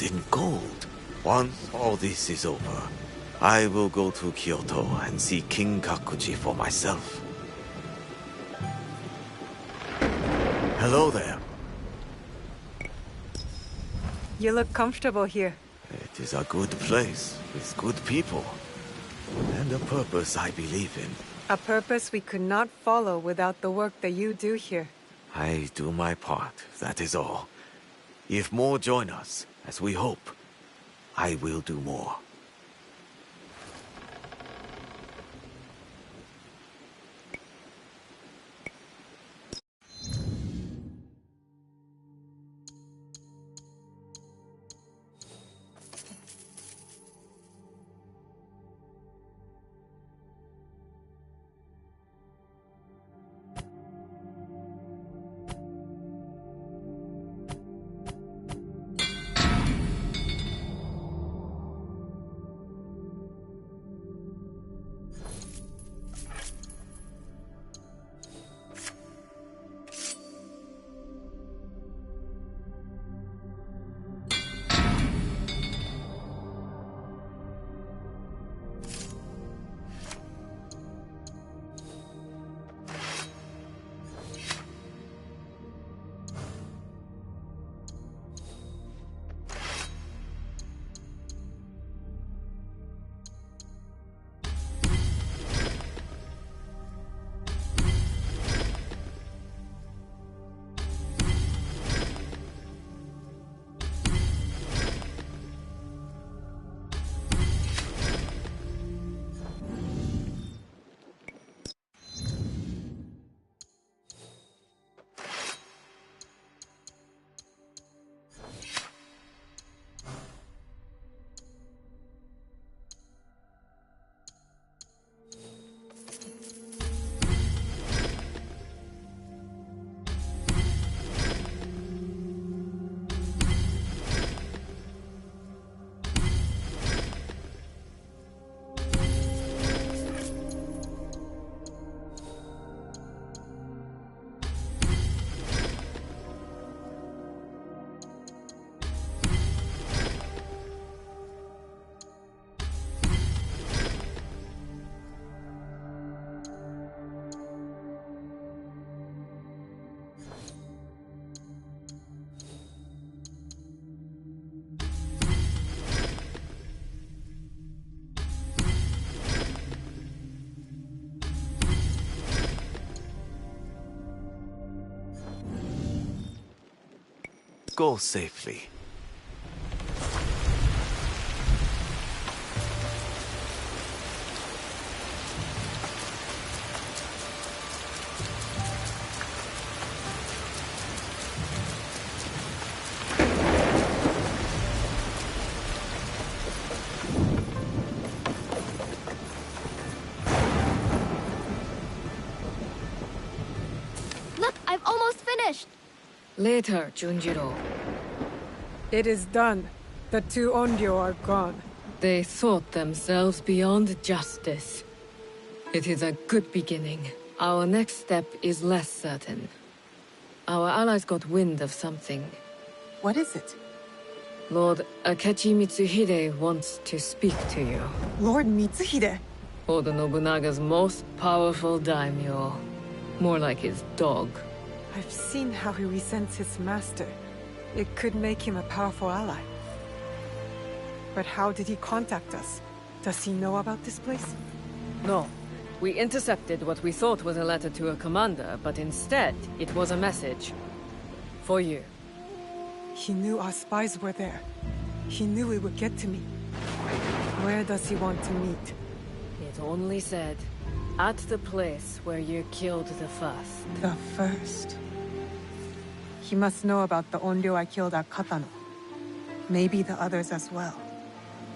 In gold. Once all this is over, I will go to Kyoto and see King Kakuji for myself. Hello there. You look comfortable here. It is a good place with good people and a purpose I believe in. A purpose we could not follow without the work that you do here. I do my part, that is all. If more join us, as we hope, I will do more. Go safely. Look, I've almost finished! Later, Junjiro. It is done. The two Onryo are gone. They thought themselves beyond justice. It is a good beginning. Our next step is less certain. Our allies got wind of something. What is it? Lord Akechi Mitsuhide wants to speak to you. Lord Mitsuhide? Oda Nobunaga's most powerful daimyo. More like his dog. I've seen how he resents his master. It could make him a powerful ally. But how did he contact us? Does he know about this place? No. We intercepted what we thought was a letter to a commander, but instead, it was a message. For you. He knew our spies were there. He knew it would get to me. Where does he want to meet? It only said, at the place where you killed the first. The first? He must know about the Onryo I killed at Katano. Maybe the others as well.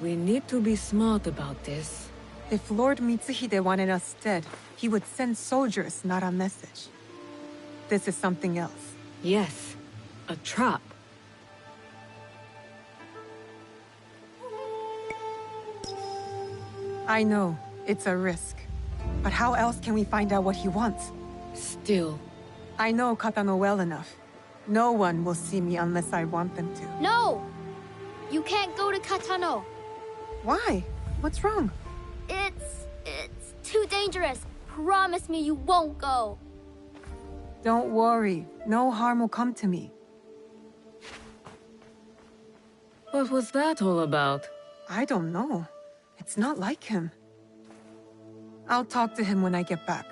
We need to be smart about this. If Lord Mitsuhide wanted us dead, he would send soldiers, not a message. This is something else. Yes. A trap. I know, it's a risk. But how else can we find out what he wants? Still. I know Katano well enough. No one will see me unless I want them to. No! You can't go to Katano. Why? What's wrong? It's too dangerous. Promise me you won't go. Don't worry. No harm will come to me. What was that all about? I don't know. It's not like him. I'll talk to him when I get back.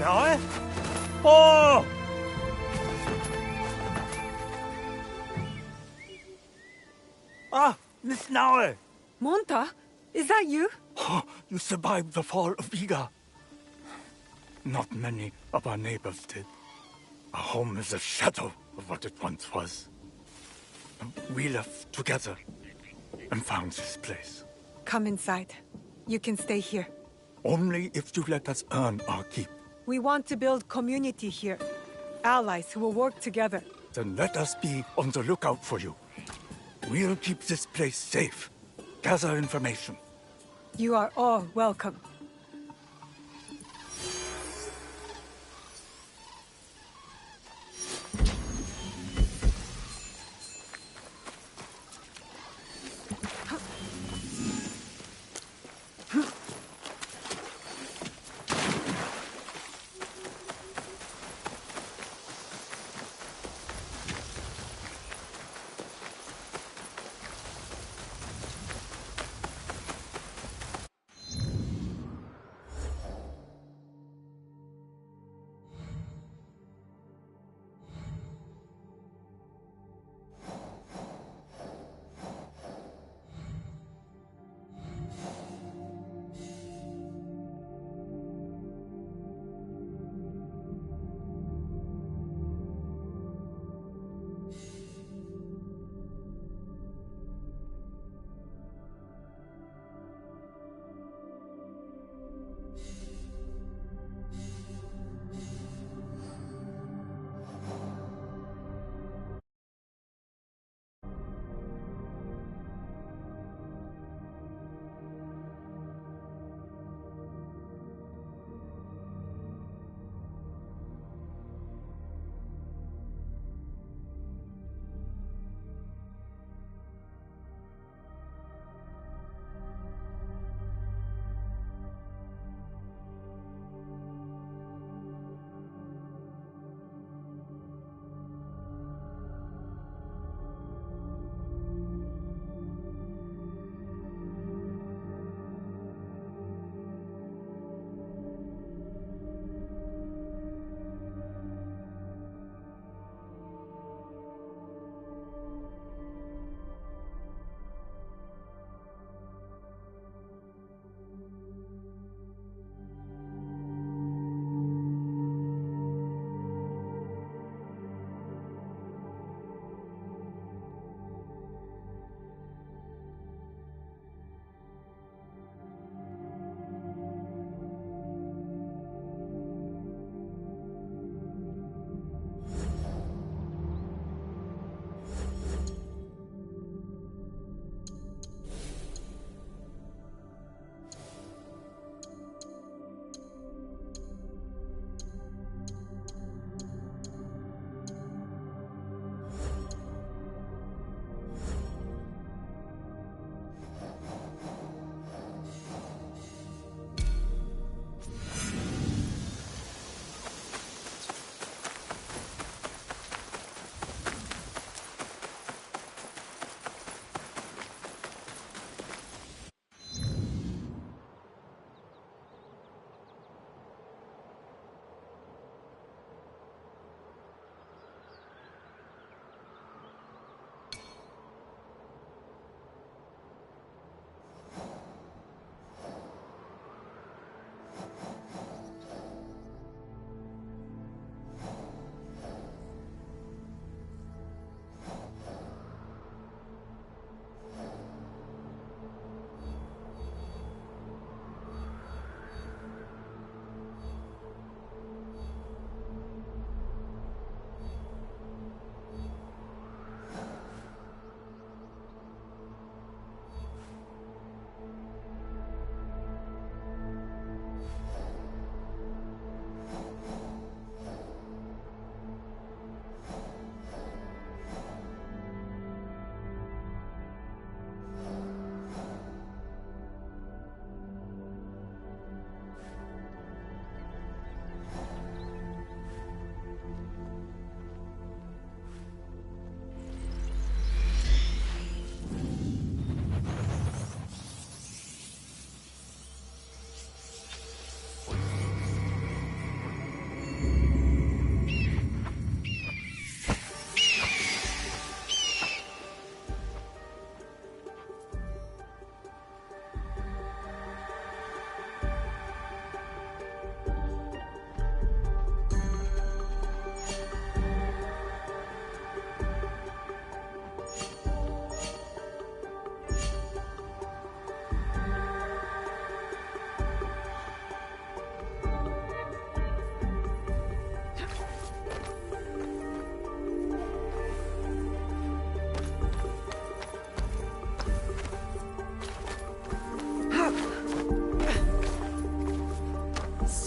Naoe? Oh! Ah, Miss Naoe! Monta, is that you? Oh, you survived the fall of Iga. Not many of our neighbors did. Our home is a shadow of what it once was. We left together and found this place. Come inside. You can stay here. Only if you let us earn our keep. We want to build community here. Allies who will work together. Then let us be on the lookout for you. We'll keep this place safe. Gather information. You are all welcome.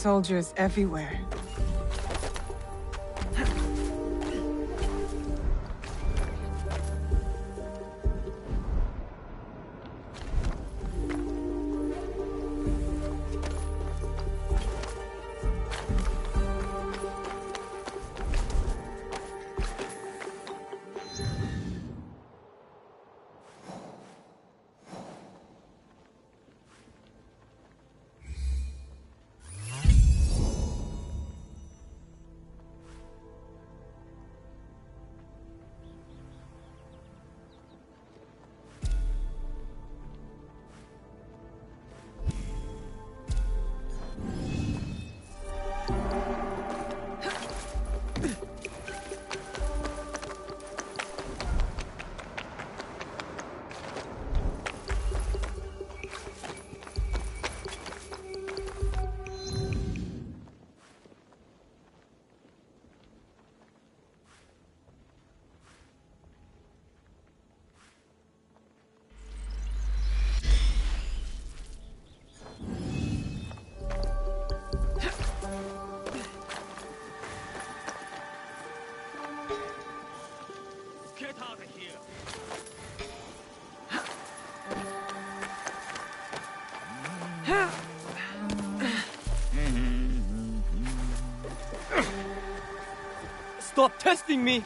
soldiers everywhere. Stop testing me!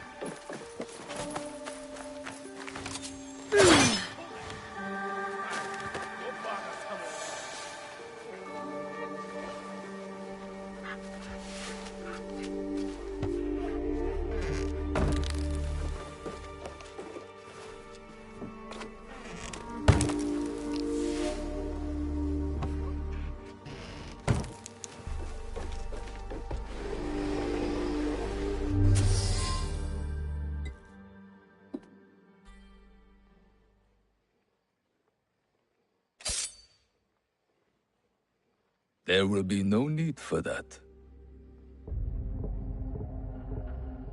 There will be no need for that.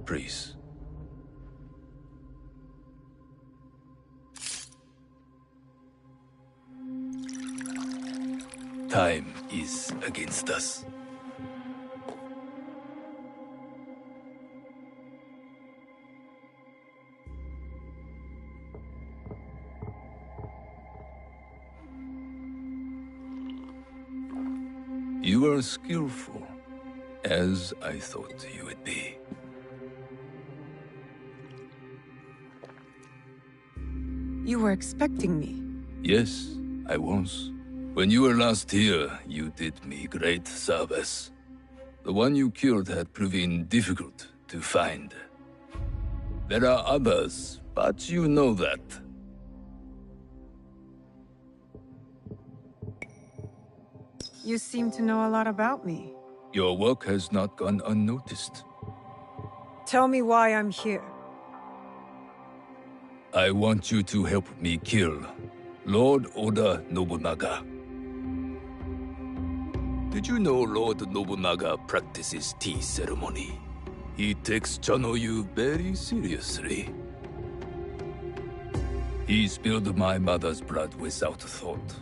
Please. Time is against us. You are skillful, as I thought you would be. You were expecting me? Yes, I was. When you were last here, you did me great service. The one you killed had proven difficult to find. There are others, but you know that. You seem to know a lot about me. Your work has not gone unnoticed. Tell me why I'm here. I want you to help me kill Lord Oda Nobunaga. Did you know Lord Nobunaga practices tea ceremony? He takes Chanoyu very seriously. He spilled my mother's blood without thought.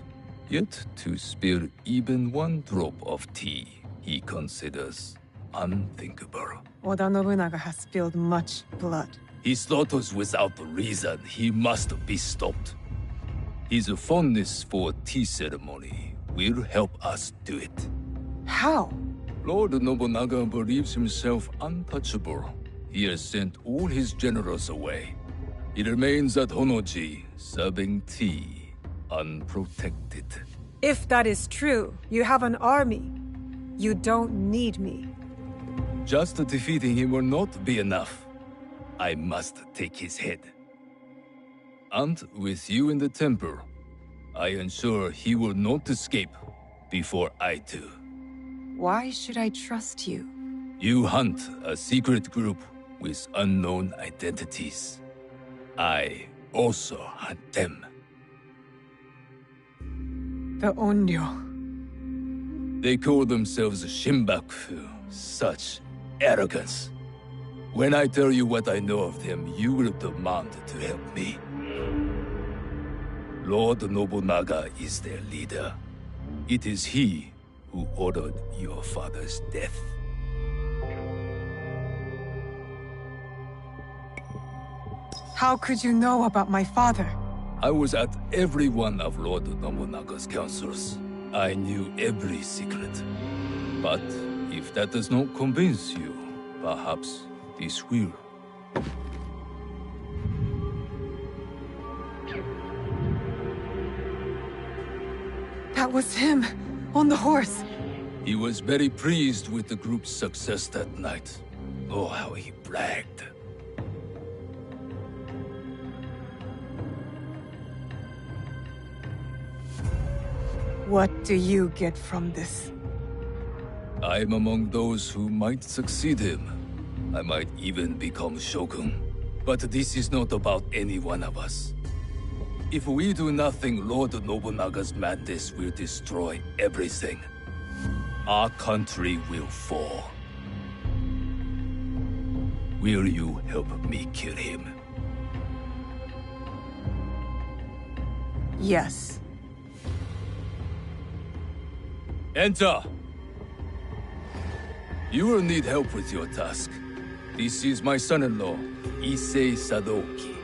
Yet to spill even one drop of tea, he considers unthinkable. Oda Nobunaga has spilled much blood. He slaughters without reason. He must be stopped. His fondness for tea ceremony will help us do it. How? Lord Nobunaga believes himself untouchable. He has sent all his generals away. He remains at Honoji, serving tea. Unprotected. If that is true, you have an army. You don't need me. Just defeating him will not be enough. I must take his head. And with you in the temple, I ensure he will not escape before I do. Why should I trust you? You hunt a secret group with unknown identities. I also hunt them. The Onryo. They call themselves Shinbakufu. Such arrogance. When I tell you what I know of them, you will demand to help me. Lord Nobunaga is their leader. It is he who ordered your father's death. How could you know about my father? I was at every one of Lord Nobunaga's councils. I knew every secret. But if that does not convince you, perhaps this will. That was him, on the horse. He was very pleased with the group's success that night. Oh, how he bragged. What do you get from this? I'm among those who might succeed him. I might even become Shogun. But this is not about any one of us. If we do nothing, Lord Nobunaga's madness will destroy everything. Our country will fall. Will you help me kill him? Yes. Enter! You will need help with your task. This is my son-in-law, Issei Sadoki.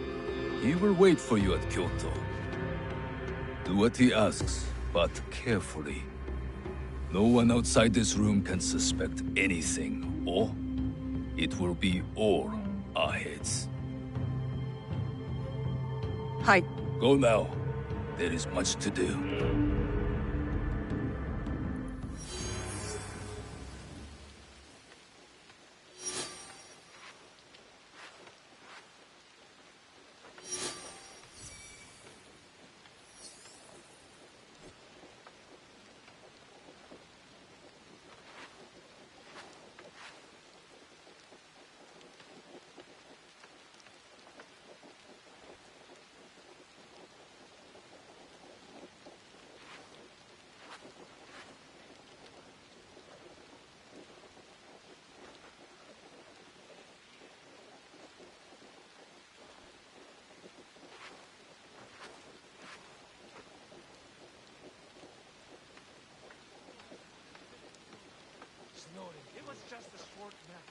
He will wait for you at Kyoto. Do what he asks, but carefully. No one outside this room can suspect anything, or it will be all our heads. Hi. Go now. There is much to do. It was just a short nap.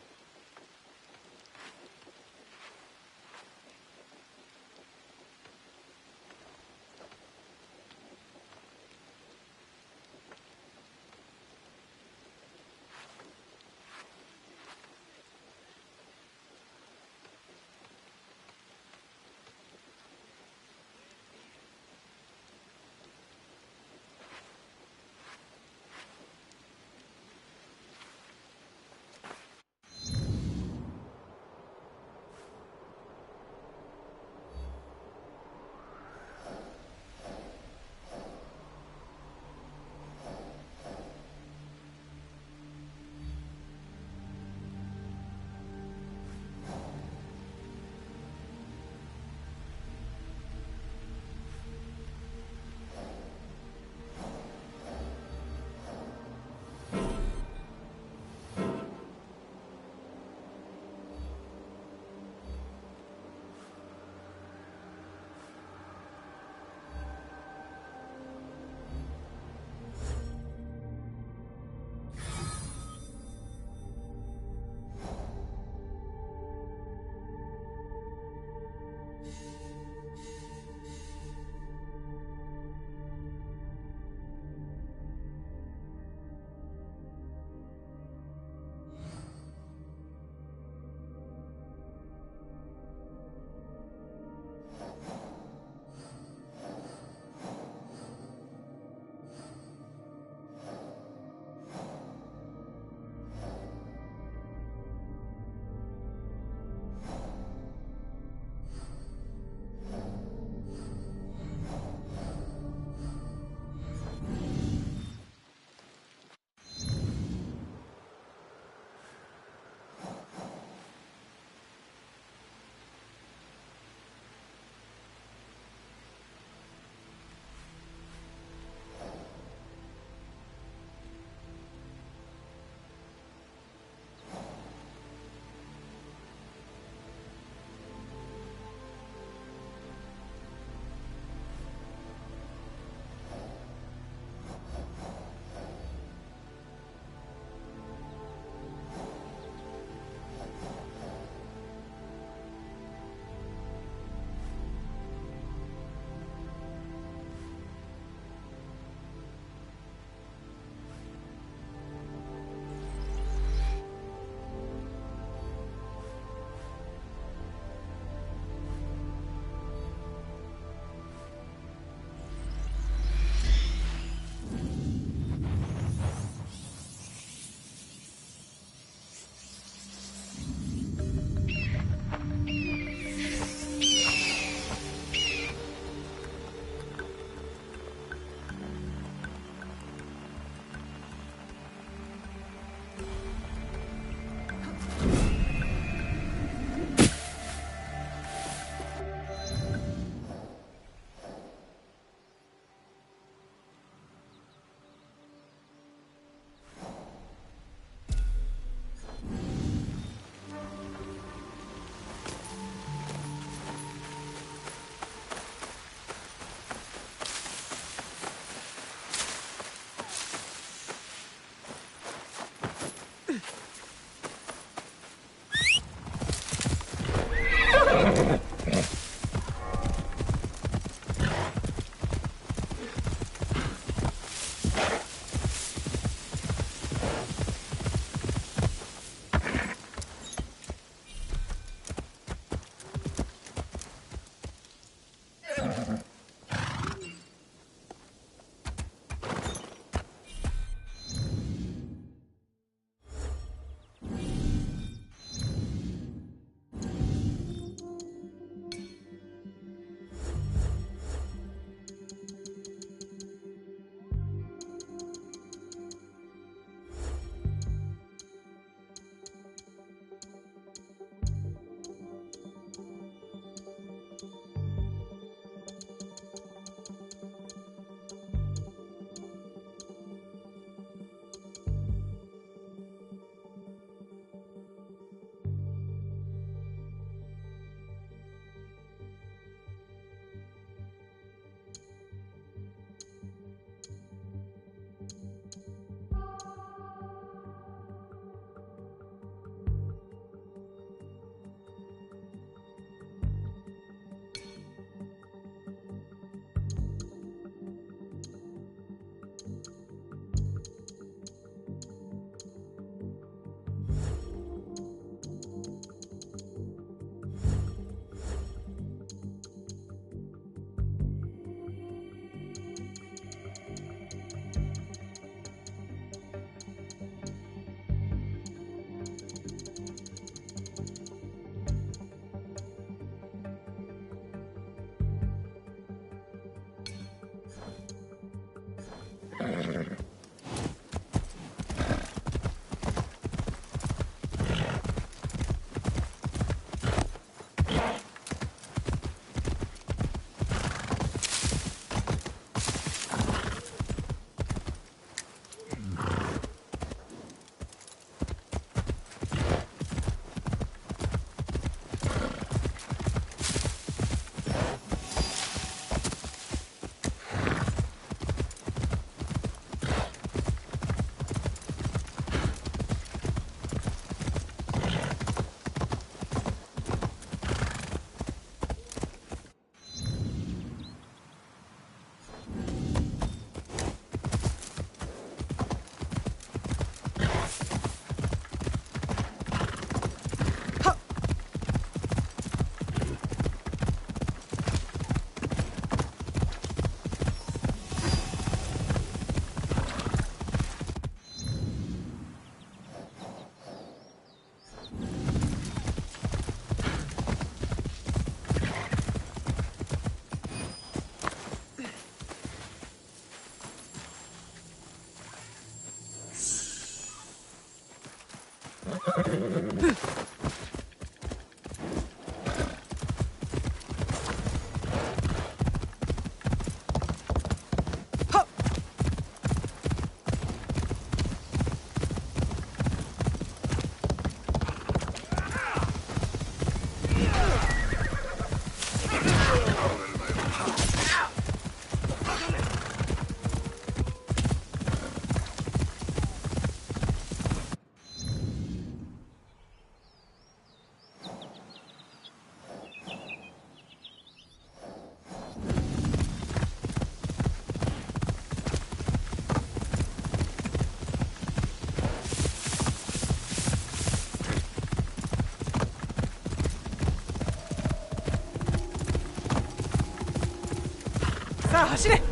さあ走れ。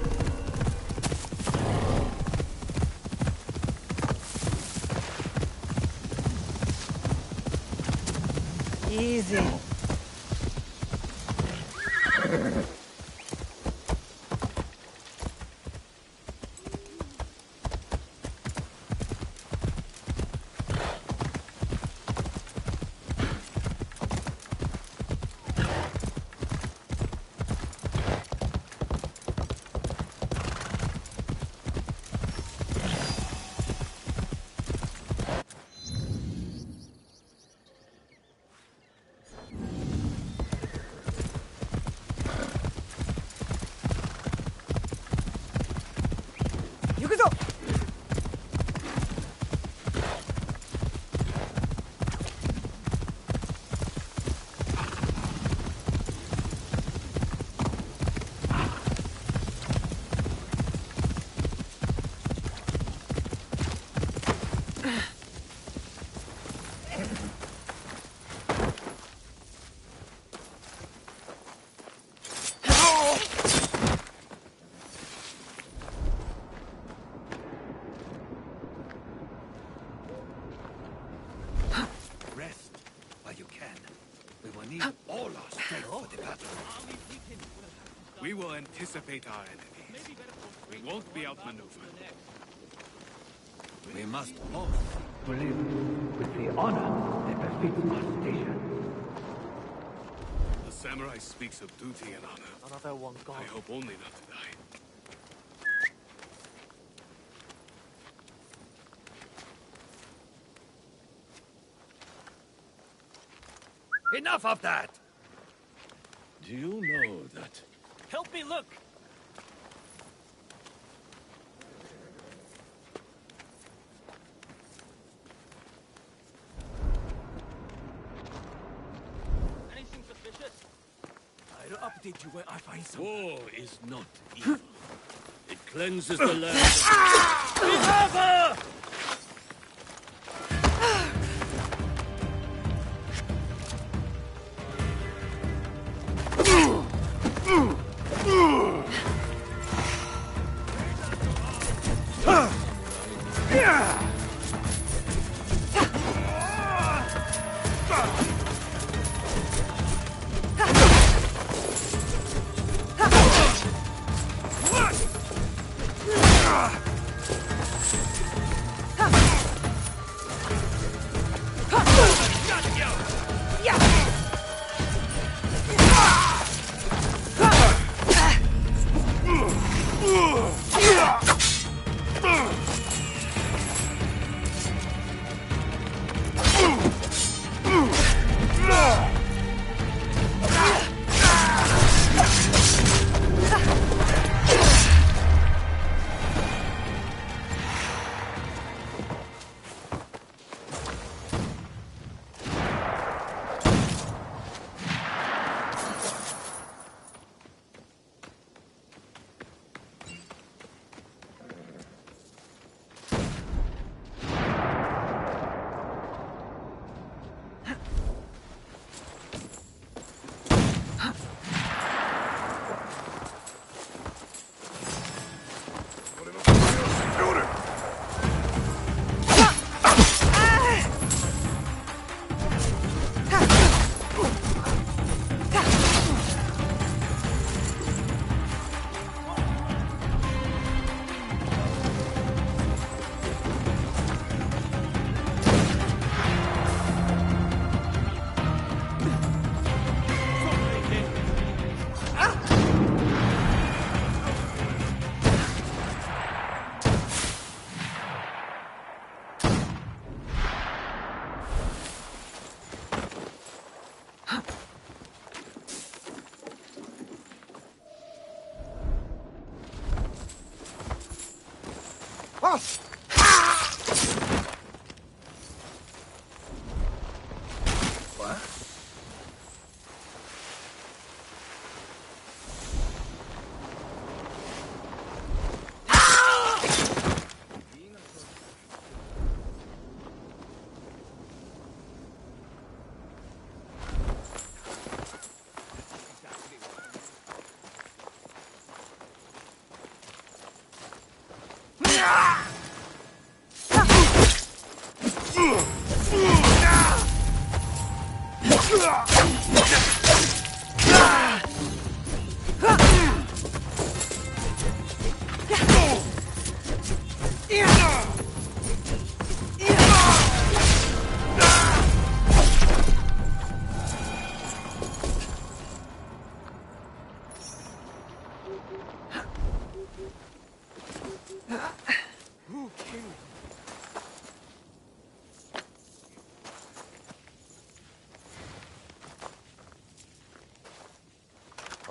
イージー。行くぞ。Rest while you can. We will need all our strength for the battle. We will anticipate our enemies. We won't be outmaneuvered. We must both live with the honor that befits our station. The samurai speaks of duty and honor. Another one gone. I hope only not to die. Enough of that! Do you know that? Help me look. Anything suspicious? I'll update you when I find some. War is not evil. It cleanses the land. Be careful!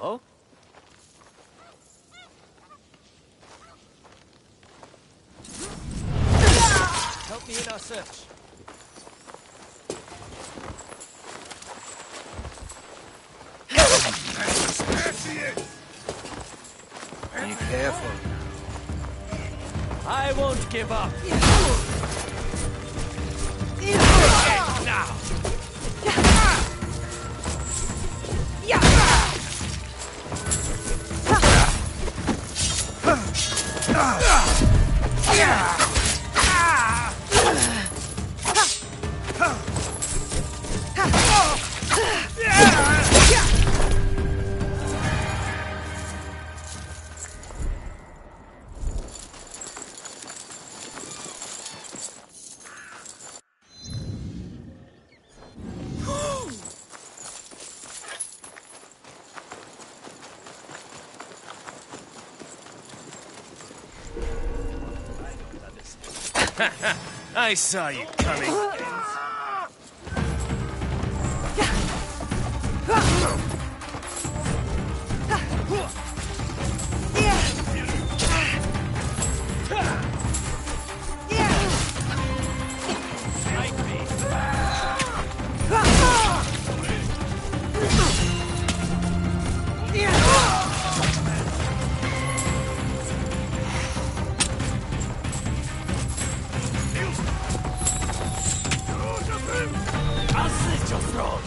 Oh? Help me in our search. Be careful. I won't give up. Now. I saw you coming. I'll slit your throat!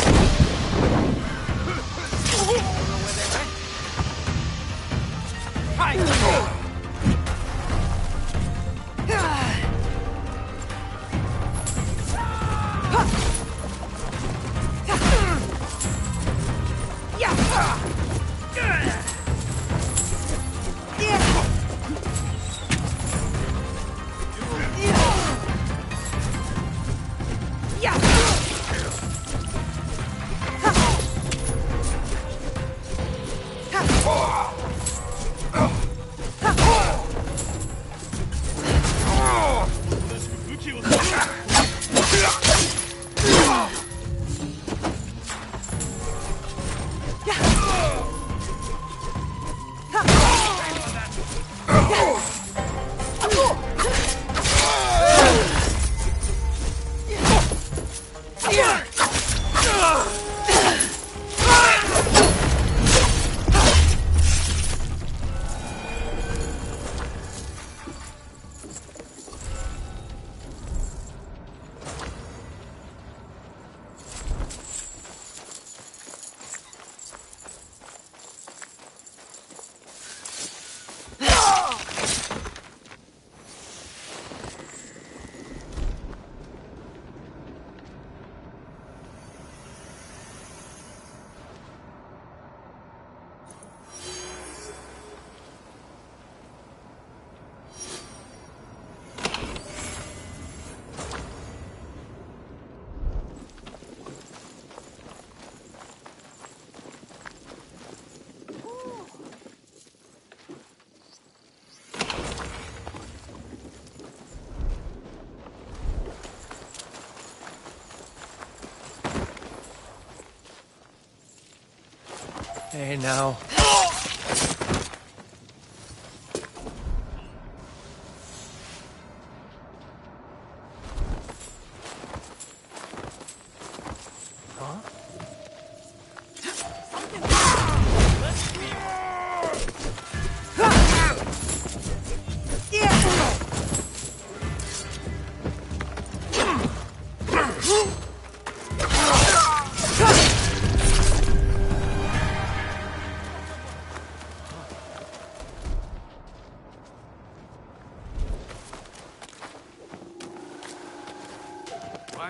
Hey, now.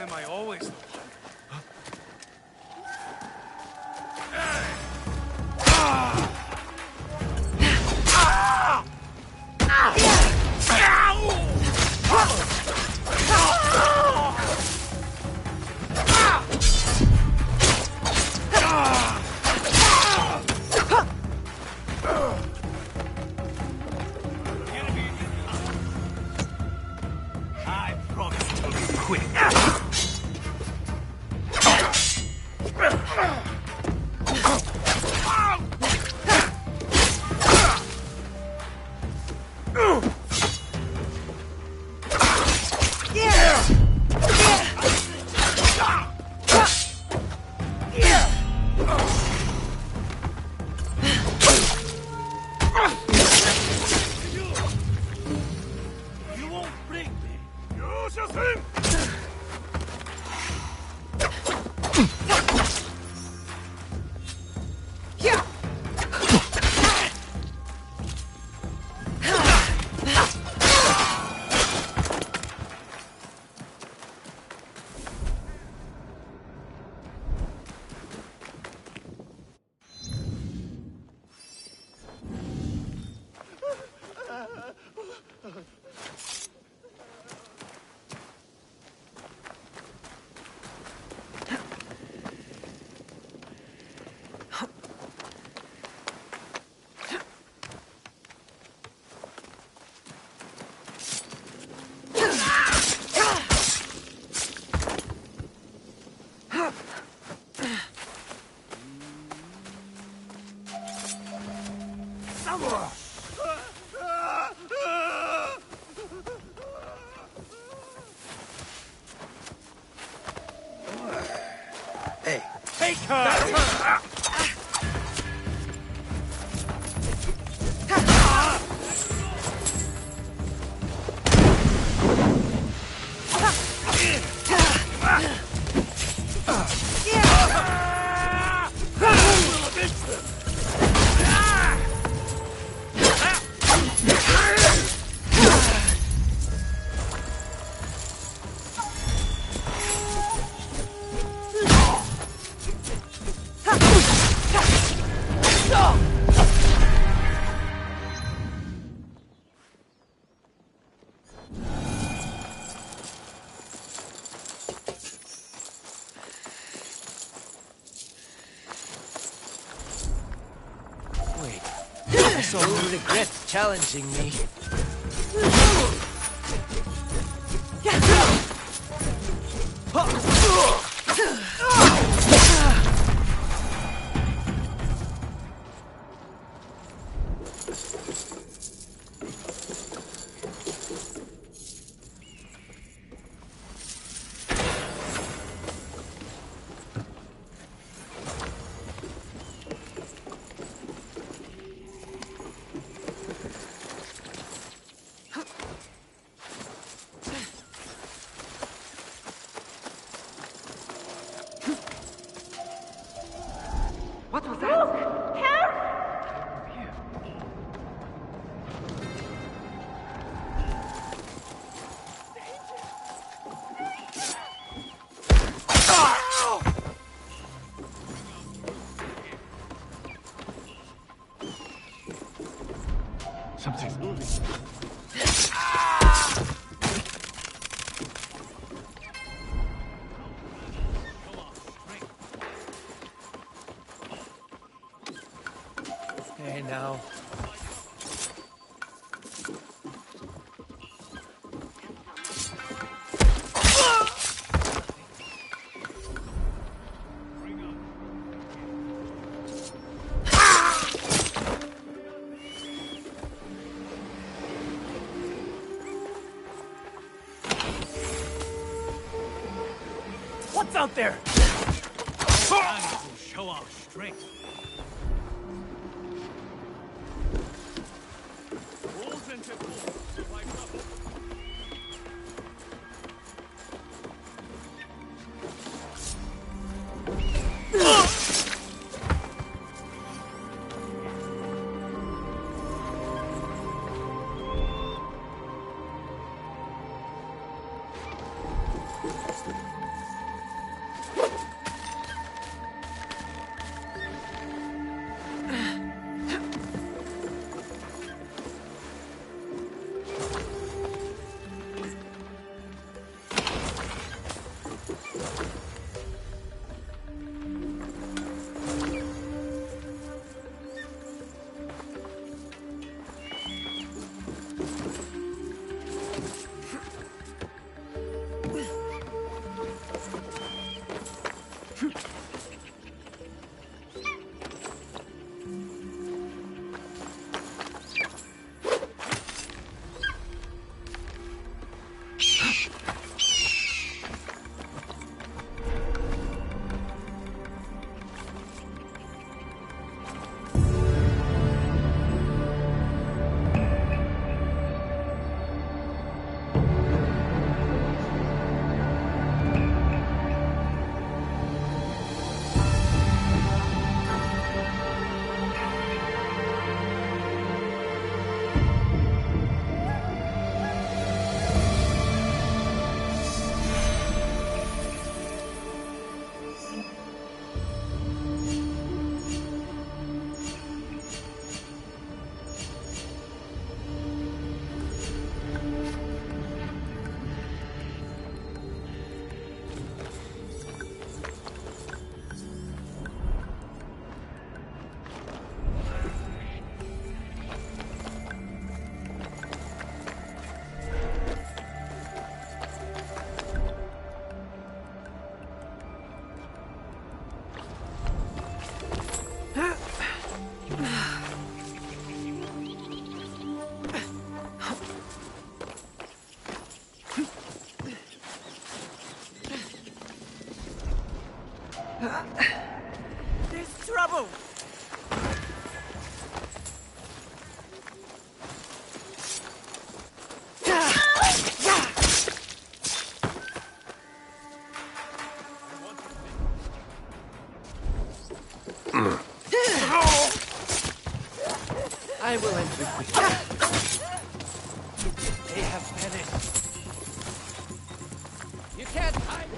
am I always the one? I promise it will be quick. You won't break me. You shall see. Hey. Take her! Wait. I saw you regret challenging me. What was that? Help! Something's moving. Hey, now. What's out there? Time to show our strength. Rules and taboos. Like up.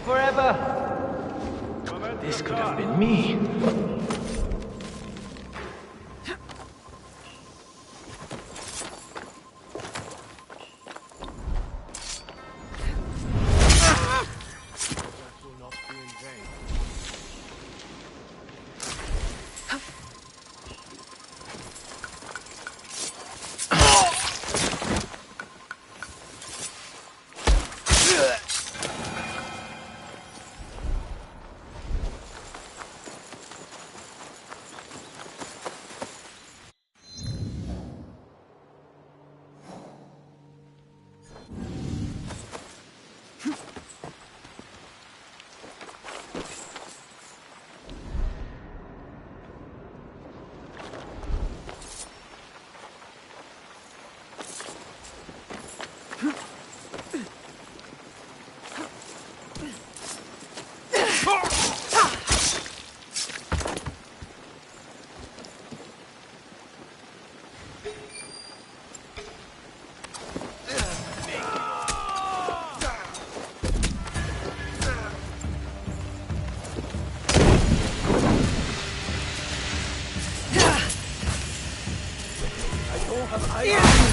forever. This could have been me. Yeah.